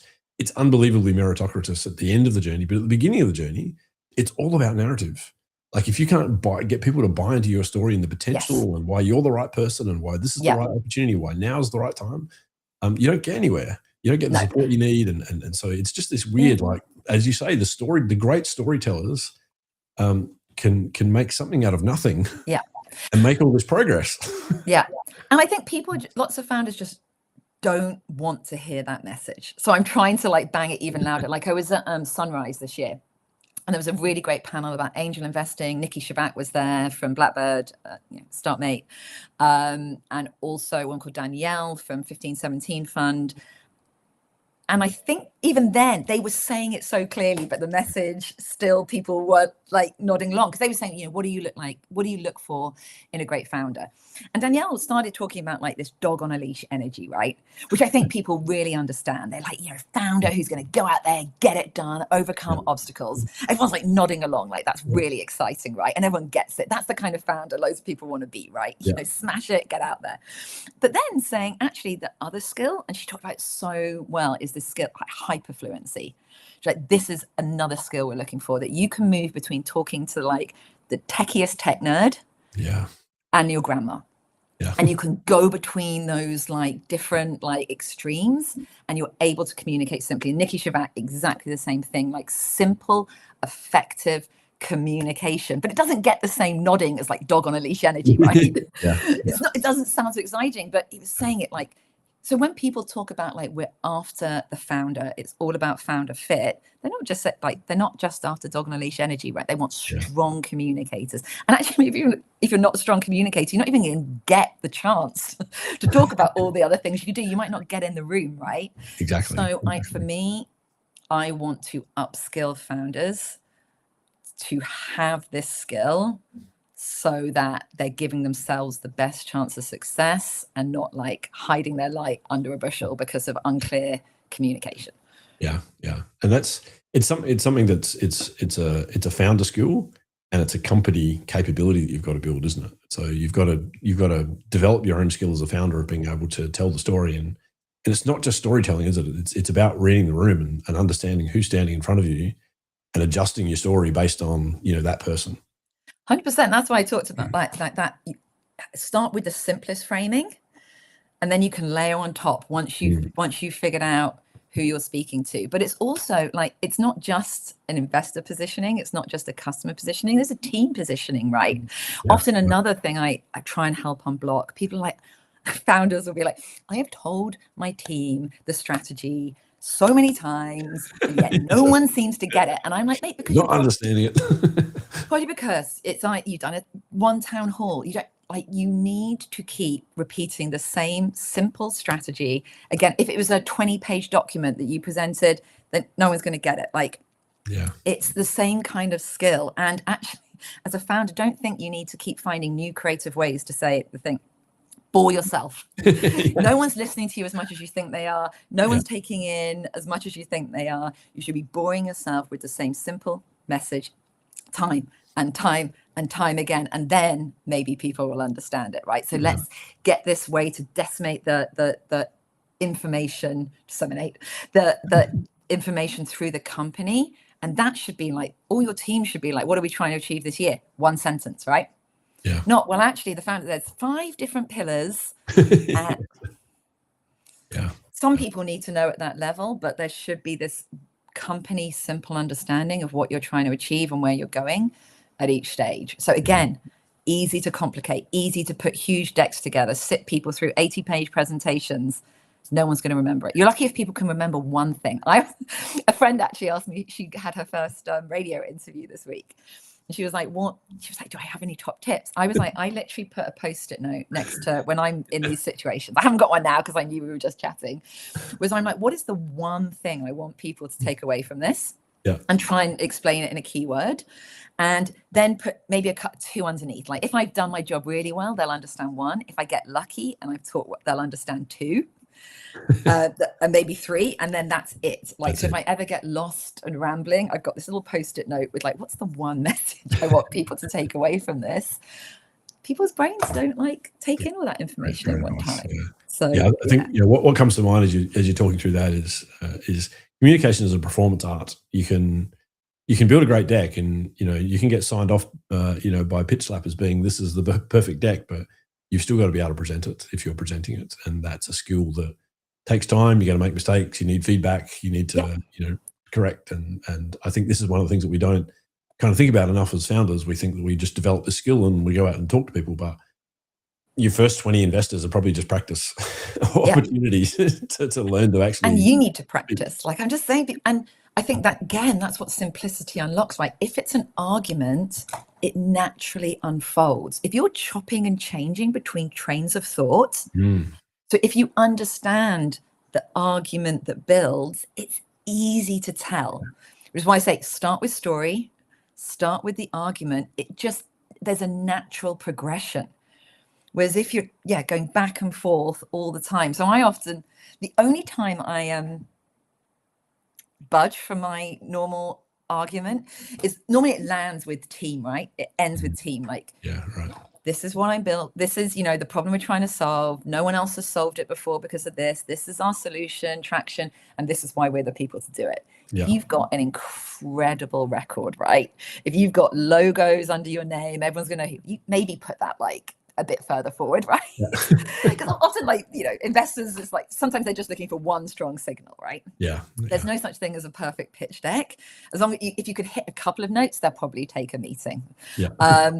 unbelievably meritocratic at the end of the journey, but at the beginning of the journey, it's all about narrative. Like if you can't get people to buy into your story and the potential and why you're the right person and why this is the right opportunity, why now is the right time, you don't get anywhere. You don't get the support you need. And so it's just this weird, like, as you say, the great storytellers can make something out of nothing and make all this progress. And I think lots of founders just don't want to hear that message. So I'm trying to like bang it even louder. Like I was at Sunrise this year. And there was a really great panel about angel investing. Nikki Shabak was there from Blackbird, Startmate, and also one called Danielle from 1517 Fund. And I think even then they were saying it so clearly, but the message still, people were like nodding along, because they were saying, you know, what do you look like? What do you look for in a great founder? And Danielle started talking about like this dog on a leash energy, right? Which I think people really understand. They're like, you know, founder who's going to go out there, get it done, overcome obstacles. Everyone's like nodding along, like that's really exciting, right? And everyone gets it. That's the kind of founder loads of people want to be, right? You know, smash it, get out there. But then saying actually the other skill, and she talked about it so well, is this skill, like hyperfluency. Like, this is another skill we're looking for, that you can move between talking to like the techiest tech nerd and your grandma. And you can go between those like different like extremes, and you're able to communicate simply. Nikki Shabak, exactly the same thing, like simple, effective communication, but it doesn't get the same nodding as like dog on a leash energy, right? It's not, it doesn't sound so exciting, but he was saying it like, so when people talk about like we're after the founder, it's all about founder fit. They're not just like, they're not just after dog on a leash energy, right? They want strong communicators. And actually, if you're not a strong communicator, you're not even going to get the chance to talk about all the other things you could do. You might not get in the room, right? Exactly. So for me, I want to upskill founders to have this skill, so that they're giving themselves the best chance of success and not like hiding their light under a bushel because of unclear communication. Yeah. And it's something that's it's a founder skill, and it's a company capability that you've got to build, isn't it? So you've got to develop your own skill as a founder of being able to tell the story, and it's not just storytelling, is it? It's about reading the room and understanding who's standing in front of you and adjusting your story based on, you know, that person. 100%. That's why I talked about like that. You start with the simplest framing, and then you can layer on top once you've figured out who you're speaking to. But it's also like, it's not just an investor positioning, it's not just a customer positioning, there's a team positioning, right? Often another thing I try and help unblock, people like founders will be like, I have told my team the strategy so many times, and yet no one seems to get it. And I'm like, mate, because you're not understanding it. Probably because it's like you've done it one town hall. You don't like, you need to keep repeating the same simple strategy. Again, if it was a 20-page document that you presented, then no one's going to get it. Like, it's the same kind of skill. And actually, as a founder, don't think you need to keep finding new creative ways to say the thing. Bore yourself. No one's listening to you as much as you think they are. No one's taking in as much as you think they are. You should be boring yourself with the same simple message time and time and time again, and then maybe people will understand it, right? So let's get this way to decimate the information, the information through the company. And that should be like, all your team should be like, what are we trying to achieve this year? One sentence, right? Not, well, actually, the founder, there's 5 different pillars. Some people need to know at that level, but there should be this company simple understanding of what you're trying to achieve and where you're going at each stage. So again, easy to complicate, easy to put huge decks together, sit people through 80-page presentations. No one's going to remember it. You're lucky if people can remember one thing. A friend actually asked me, she had her first radio interview this week. And she was like, what? She was like, do I have any top tips? I was like, I literally put a Post-it note next to, when I'm in these situations, I haven't got one now because I knew we were just chatting, was I'm like, what is the one thing I want people to take away from this? And try and explain it in a keyword. And then put maybe a 2 underneath. Like, if I've done my job really well, they'll understand 1. If I get lucky and I've taught, they'll understand 2. And maybe 3, and then that's it. Like, so if I ever get lost and rambling, I've got this little Post-it note with like, what's the one message I want people to take away from this? People's brains don't like take in all that information at one time. So I think what comes to mind as you're talking through that is communication is a performance art. You can build a great deck, and you can get signed off by pitch slappers being this is the perfect deck, but you've still got to be able to present it if you're presenting it. And that's a skill that takes time. You're going to make mistakes. You need feedback. You need to, correct. And I think this is one of the things that we don't kind of think about enough as founders. We think that we just develop the skill and we go out and talk to people, but your first 20 investors are probably just practice opportunities to learn to actually. And you need to practice. Like, I'm just saying, and I think that, again, that's what simplicity unlocks, right? If it's an argument, it naturally unfolds. If you're chopping and changing between trains of thought, so if you understand the argument that builds, it's easy to tell. Which is why I say start with story, start with the argument. There's a natural progression. Whereas if you're going back and forth all the time. So the only time I budge from my normal argument is normally it lands with team, right? It ends with team, like, yeah, right. This is what I built. This is, the problem we're trying to solve. No one else has solved it before because of this. This is our solution, traction, and this is why we're the people to do it. Yeah. You've got an incredible record, right? If you've got logos under your name, everyone's going to maybe put that like a bit further forward, right? Because often, investors, it's like sometimes they're just looking for one strong signal, right? Yeah. There's no such thing as a perfect pitch deck. As long as if you could hit a couple of notes, they'll probably take a meeting. Yeah.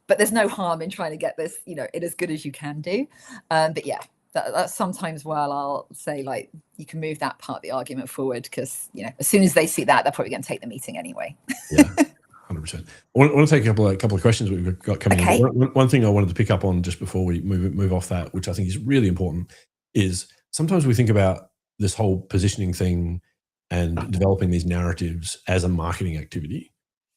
But there's no harm in trying to get this, in as good as you can do. But yeah, that's sometimes where I'll say, like, you can move that part of the argument forward because, as soon as they see that, they're probably going to take the meeting anyway. Yeah, 100%. I want to take a couple of questions we've got coming in. One thing I wanted to pick up on just before we move off that, which I think is really important, is sometimes we think about this whole positioning thing and developing these narratives as a marketing activity.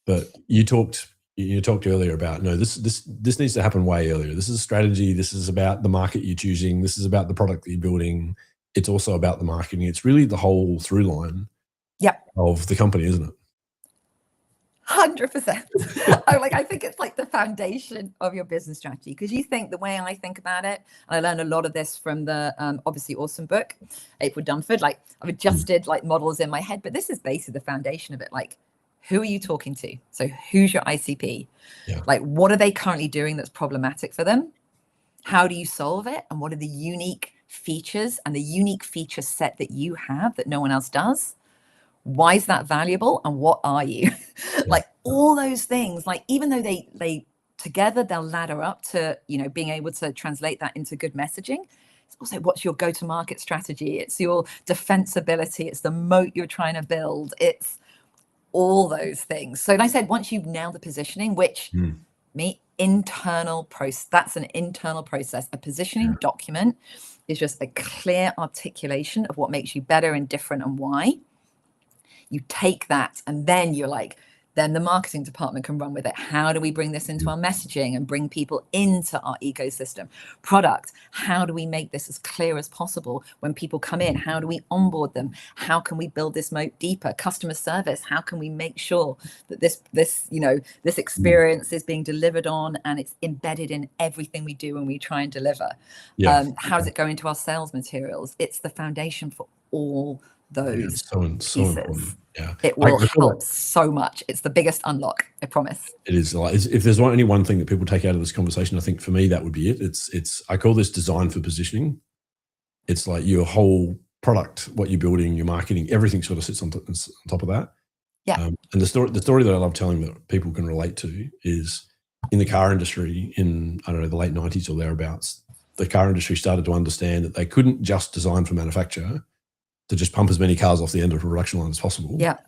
But you talked earlier about, no, this needs to happen way earlier. This is a strategy. This is about the market you're choosing. This is about the product that you're building. It's also about the marketing. It's really the whole through line of the company, isn't it? 100%. I think it's like the foundation of your business strategy, because you think the way I think about it, and I learned a lot of this from the obviously awesome book, April Dunford. Like, I've adjusted like models in my head, but this is basically the foundation of it. Like, who are you talking to? So who's your ICP? Yeah. Like, what are they currently doing that's problematic for them? How do you solve it? And what are the unique features and the unique feature set that you have that no one else does? Why is that valuable? And what are you? Like, all those things, like, even though they together, they'll ladder up to, being able to translate that into good messaging. It's also, what's your go-to-market strategy? It's your defensibility. It's the moat you're trying to build. It's all those things. So I said, once you've nailed the positioning, which internal process, that's an internal process. A positioning document is just a clear articulation of what makes you better and different and why. You take that, and then you're like, then the marketing department can run with it. How do we bring this into our messaging and bring people into our ecosystem? Product, how do we make this as clear as possible when people come in? How do we onboard them? How can we build this moat deeper? Customer service, how can we make sure that this experience is being delivered on and it's embedded in everything we do when we try and deliver? How does it go into our sales materials? It's the foundation for all those pieces. Important. Yeah, it will help so much. It's the biggest unlock, I promise. It is. Like, if there's only one thing that people take out of this conversation, I think for me that would be it. It's I call this design for positioning. It's like your whole product, what you're building, your marketing, everything sort of sits on top of that. Yeah. And the story that I love telling that people can relate to is in the car industry in, I don't know, the late 90s or thereabouts. The car industry started to understand that they couldn't just design for manufacture to just pump as many cars off the end of a production line as possible. Yeah.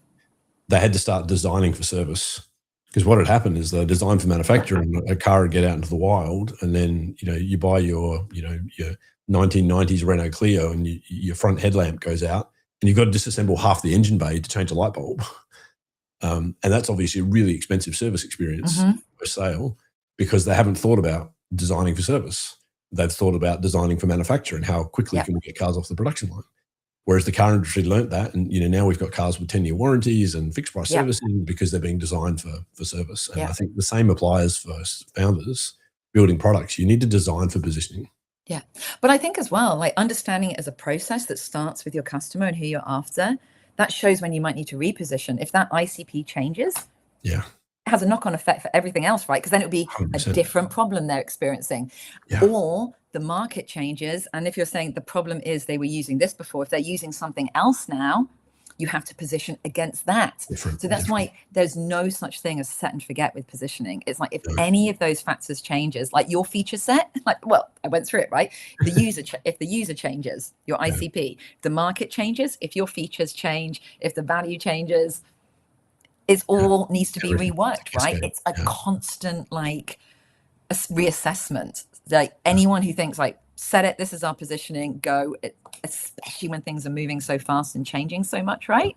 They had to start designing for service, because what had happened is they designed for manufacture and a car would get out into the wild, and then, you buy your 1990s Renault Clio and your front headlamp goes out and you've got to disassemble half the engine bay to change a light bulb. And that's obviously a really expensive service experience per sale, because they haven't thought about designing for service. They've thought about designing for manufacture and how quickly can we get cars off the production line. Whereas the car industry learnt that, and now we've got cars with 10-year warranties and fixed price servicing because they're being designed for service. And I think the same applies for founders building products. You need to design for positioning. Yeah, but I think as well, like, understanding it as a process that starts with your customer and who you're after, that shows when you might need to reposition. If that ICP changes, it has a knock-on effect for everything else, right? Because then it would be 100%. A different problem they're experiencing. Or the market changes, and if you're saying the problem is they were using this before, if they're using something else now, you have to position against that. So that's why there's no such thing as set and forget with positioning. It's like if any of those factors changes, like your feature set, like, well, I went through it, right? The user, if the user changes, your ICP, the market changes, if your features change, if the value changes, it all needs to be reworked, right? It's a constant like a reassessment. Like anyone who thinks like, set it, this is our positioning, go, especially when things are moving so fast and changing so much, right?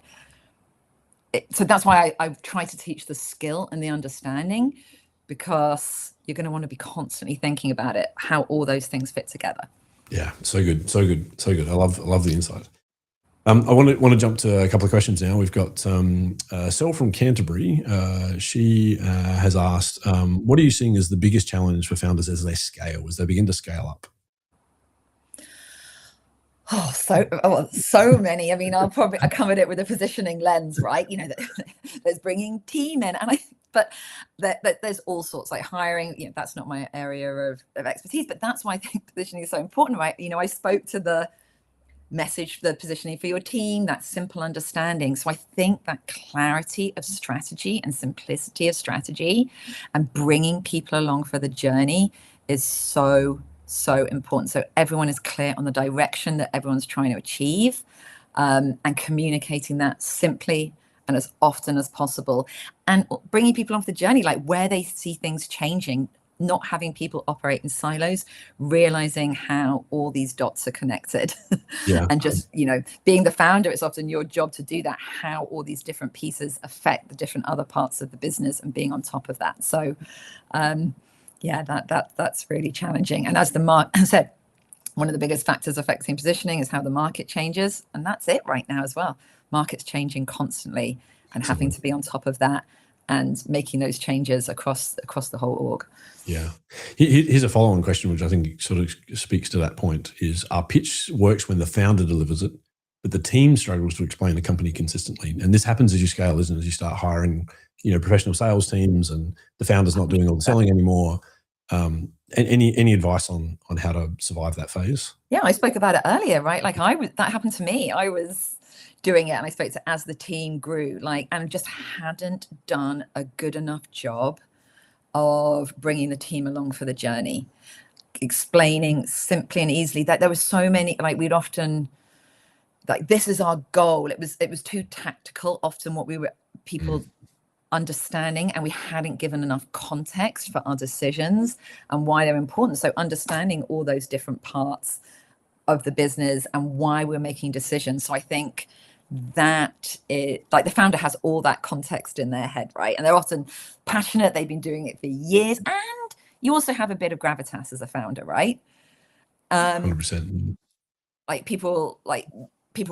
So that's why I try to teach the skill and the understanding, because you're going to want to be constantly thinking about it, how all those things fit together. Yeah, so good. I love the insight. I want to jump to a couple of questions now. We've got Sel from Canterbury. She has asked, what are you seeing as the biggest challenge for founders as they scale, as they begin to scale up? So many. I mean, I covered it with a positioning lens, right? You know, there's bringing team in, and but there's all sorts, like hiring. You know, that's not my area of expertise, but that's why I think positioning is so important, right? You know, I spoke to the message, the positioning for your team, that simple understanding. So I think that clarity of strategy and simplicity of strategy and bringing people along for the journey is so important. So everyone is clear on the direction that everyone's trying to achieve, and communicating that simply and as often as possible, and bringing people on the journey, like where they see things changing, not having people operate in silos, realizing how all these dots are connected. And just, you know, being the founder, it's often your job to do that, how all these different pieces affect the different other parts of the business, and being on top of that. So yeah, that's really challenging. And as the Mark said, one of the biggest factors affecting positioning is how the market changes. And that's it right now as well. Market's changing constantly, and having to be on top of that and making those changes across the whole org. Yeah. Here's a follow-on question, which I think sort of speaks to that point, is our pitch works when the founder delivers it, but the team struggles to explain the company consistently. And this happens as you scale, isn't it? As you start hiring, you know, professional sales teams, and the founder's not doing all the selling anymore. And any advice on how to survive that phase? Yeah, I spoke about it earlier, right? Like that happened to me. I was doing it, and I spoke to, as the team grew, like, and just hadn't done a good enough job of bringing the team along for the journey, explaining simply and easily that there were so many, like we'd often, like, this is our goal. It was too tactical, often what we were, people understanding, and we hadn't given enough context for our decisions and why they're important. So understanding all those different parts of the business and why we're making decisions. So I think that it, like, the founder has all that context in their head, right? And they're often passionate, they've been doing it for years, and you also have a bit of gravitas as a founder, right? 100%. Like people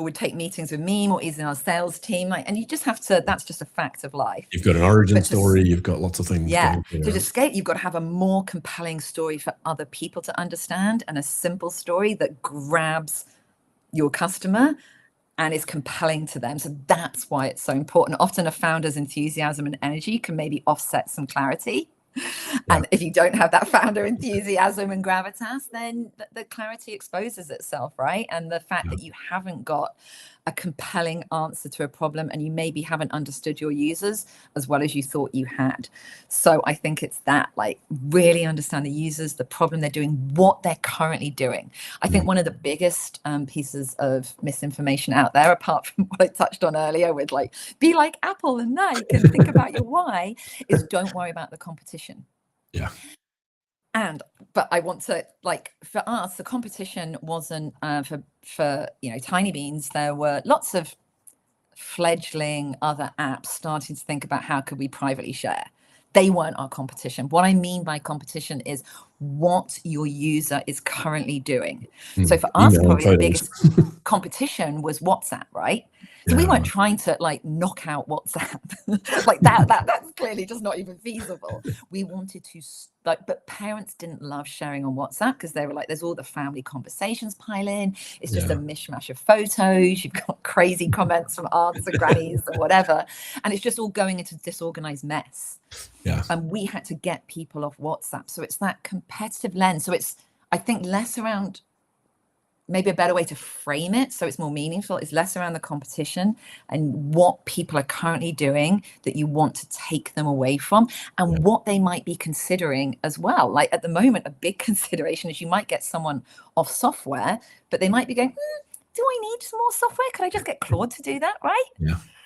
would take meetings with me, or even our sales team, like, and you just have to, that's just a fact of life. You've got an origin story, you've got lots of things. Yeah, so to scale, you've got to have a more compelling story for other people to understand, and a simple story that grabs your customer and is compelling to them. So that's why it's so important. Often a founder's enthusiasm and energy can maybe offset some clarity. And if you don't have that founder enthusiasm and gravitas, then the clarity exposes itself, right? And the fact that you haven't got a compelling answer to a problem, and you maybe haven't understood your users as well as you thought you had. So I think it's that, like, really understand the users, the problem they're doing, what they're currently doing. I think one of the biggest pieces of misinformation out there, apart from what I touched on earlier with, like, be like Apple and Nike and think about your why, is don't worry about the competition. Yeah. But I want to, like, for us, the competition wasn't for you know, Tinybeans. There were lots of fledgling other apps starting to think about how could we privately share. They weren't our competition. What I mean by competition is what your user is currently doing. So for us, probably the biggest competition was WhatsApp, right? So we weren't trying to, like, knock out WhatsApp. Like that's clearly just not even feasible. We wanted to, like, but parents didn't love sharing on WhatsApp because they were like, there's all the family conversations pile in. It's just a mishmash of photos. You've got crazy comments from aunts and grannies or whatever. And it's just all going into disorganized mess. Yeah. And we had to get people off WhatsApp. So it's that competitive lens. So it's, I think, less around maybe a better way to frame it so it's more meaningful is less around the competition and what people are currently doing that you want to take them away from, and what they might be considering as well. Like at the moment, a big consideration is you might get someone off software, but they might be going, do I need some more software? Could I just get Claude to do that, right?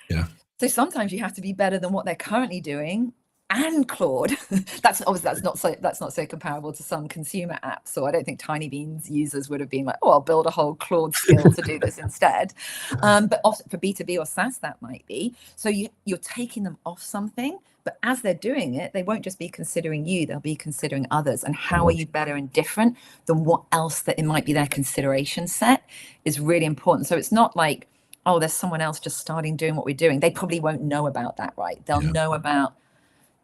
Yeah. So sometimes you have to be better than what they're currently doing and Claude. That's not so comparable to some consumer apps. So I don't think Tinybeans users would have been like, oh, I'll build a whole Claude skill to do this instead. But also for B2B or SaaS, that might be. So you're taking them off something, but as they're doing it, they won't just be considering you, they'll be considering others. And how are you better and different than what else that it might be their consideration set is really important. So it's not like, oh, there's someone else just starting doing what we're doing. They probably won't know about that, right? They'll know about,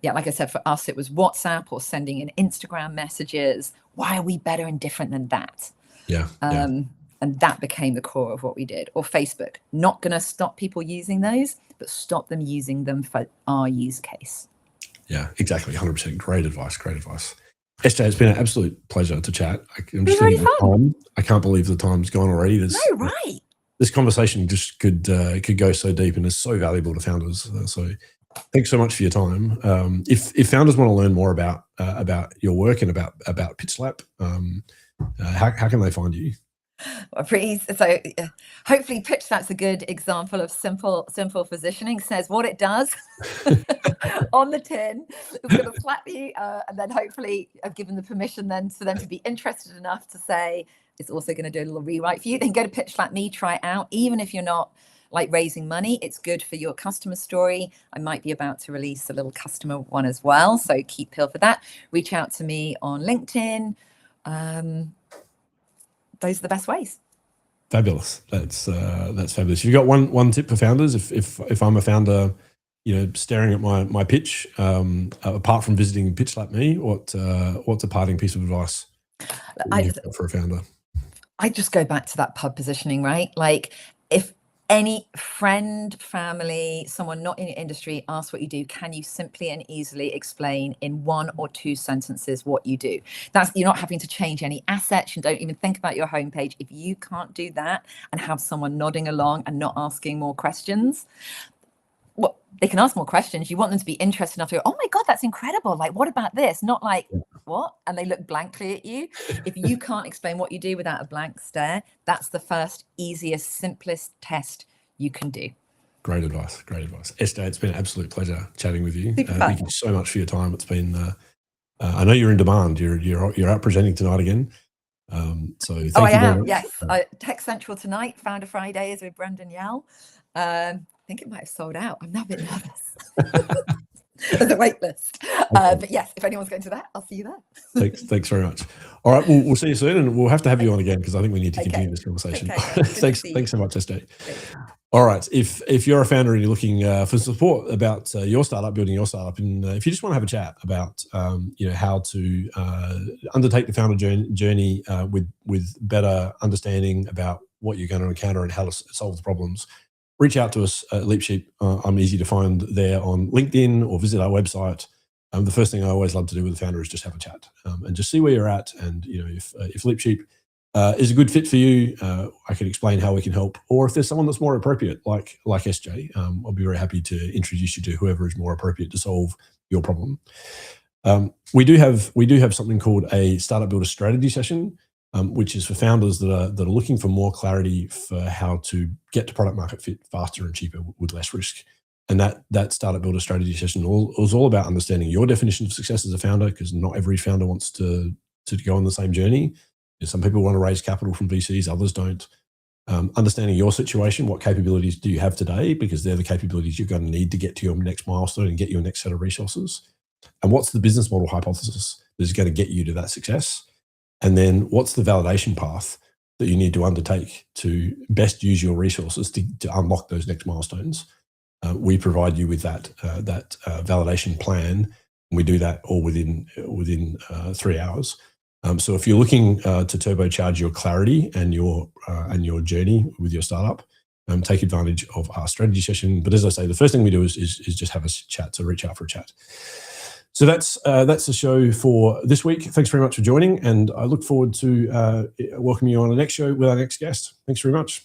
like I said, for us, it was WhatsApp or sending in Instagram messages. Why are we better and different than that? And that became the core of what we did. Or Facebook, not going to stop people using those, but stop them using them for our use case. Yeah, exactly. 100%. Great advice. SJ, it's been an absolute pleasure to chat. I'm just really thinking of time. I can't believe the time's gone already. Right. This conversation just could go so deep and is so valuable to founders. So thanks so much for your time. If founders want to learn more about your work and about PitchSlap, how can they find you? So hopefully PitchSlap's a good example of simple positioning. Says what it does on the tin. It's going to slap you, and then hopefully I've given the permission then for them to be interested enough to say it's also going to do a little rewrite for you. Then go to PitchSlap.me, try it out. Even if you're not like raising money, it's good for your customer story. I might be about to release a little customer one as well, so keep peeled for that. Reach out to me on LinkedIn. Those are the best ways. Fabulous. That's fabulous. You've got one tip for founders. If I'm a founder, staring at my pitch, apart from visiting PitchSlap.me, what's a parting piece of advice for a founder? I just go back to that pub positioning, right? Like if any friend, family, someone not in your industry asks what you do, can you simply and easily explain in 1 or 2 sentences what you do? You're not having to change any assets. You don't even think about your homepage. If you can't do that and have someone nodding along and not asking more questions, well, they can ask more questions. You want them to be interested enough to go, oh my God, that's incredible. Like, what about this? Not like, what? And they look blankly at you. If you can't explain what you do without a blank stare, that's the first, easiest, simplest test you can do. Great advice. SJ, it's been an absolute pleasure chatting with you. Thank you so much for your time. It's been, I know you're in demand. You're out presenting tonight again. So thank you very much. Yes. Tech Central tonight, Founder Fridays with Brendan Yell. I think it might have sold out. I'm now a bit nervous. There's a wait list. But yes, if anyone's going to that, I'll see you there. Thanks very much. All right, we'll see you soon, and we'll have to have you on again because I think we need to continue this conversation. Thanks so much, SJ. All right, if you're a founder and you're looking for support about your startup, building your startup, and if you just want to have a chat about how to undertake the founder journey with better understanding about what you're going to encounter and how to solve the problems, reach out to us at LeapSheep. I'm easy to find there on LinkedIn or visit our website. The first thing I always love to do with a founder is just have a chat and just see where you're at. And if LeapSheep is a good fit for you, I can explain how we can help. Or if there's someone that's more appropriate, like SJ, I'll be very happy to introduce you to whoever is more appropriate to solve your problem. We do have something called a Startup Builder strategy session, which is for founders that are looking for more clarity for how to get to product market fit faster and cheaper with less risk. And that Startup Builder strategy session is all about understanding your definition of success as a founder, because not every founder wants to go on the same journey. Some people want to raise capital from VCs, others don't. Understanding your situation, what capabilities do you have today, because they're the capabilities you're going to need to get to your next milestone and get your next set of resources. And what's the business model hypothesis that is going to get you to that success? And then what's the validation path that you need to undertake to best use your resources to unlock those next milestones? We provide you with that validation plan, and we do that all within 3 hours. So if you're looking to turbocharge your clarity and your journey with your startup, take advantage of our strategy session. But as I say, the first thing we do is just have a chat. So reach out for a chat. So that's the show for this week. Thanks very much for joining, and I look forward to welcoming you on the next show with our next guest. Thanks very much.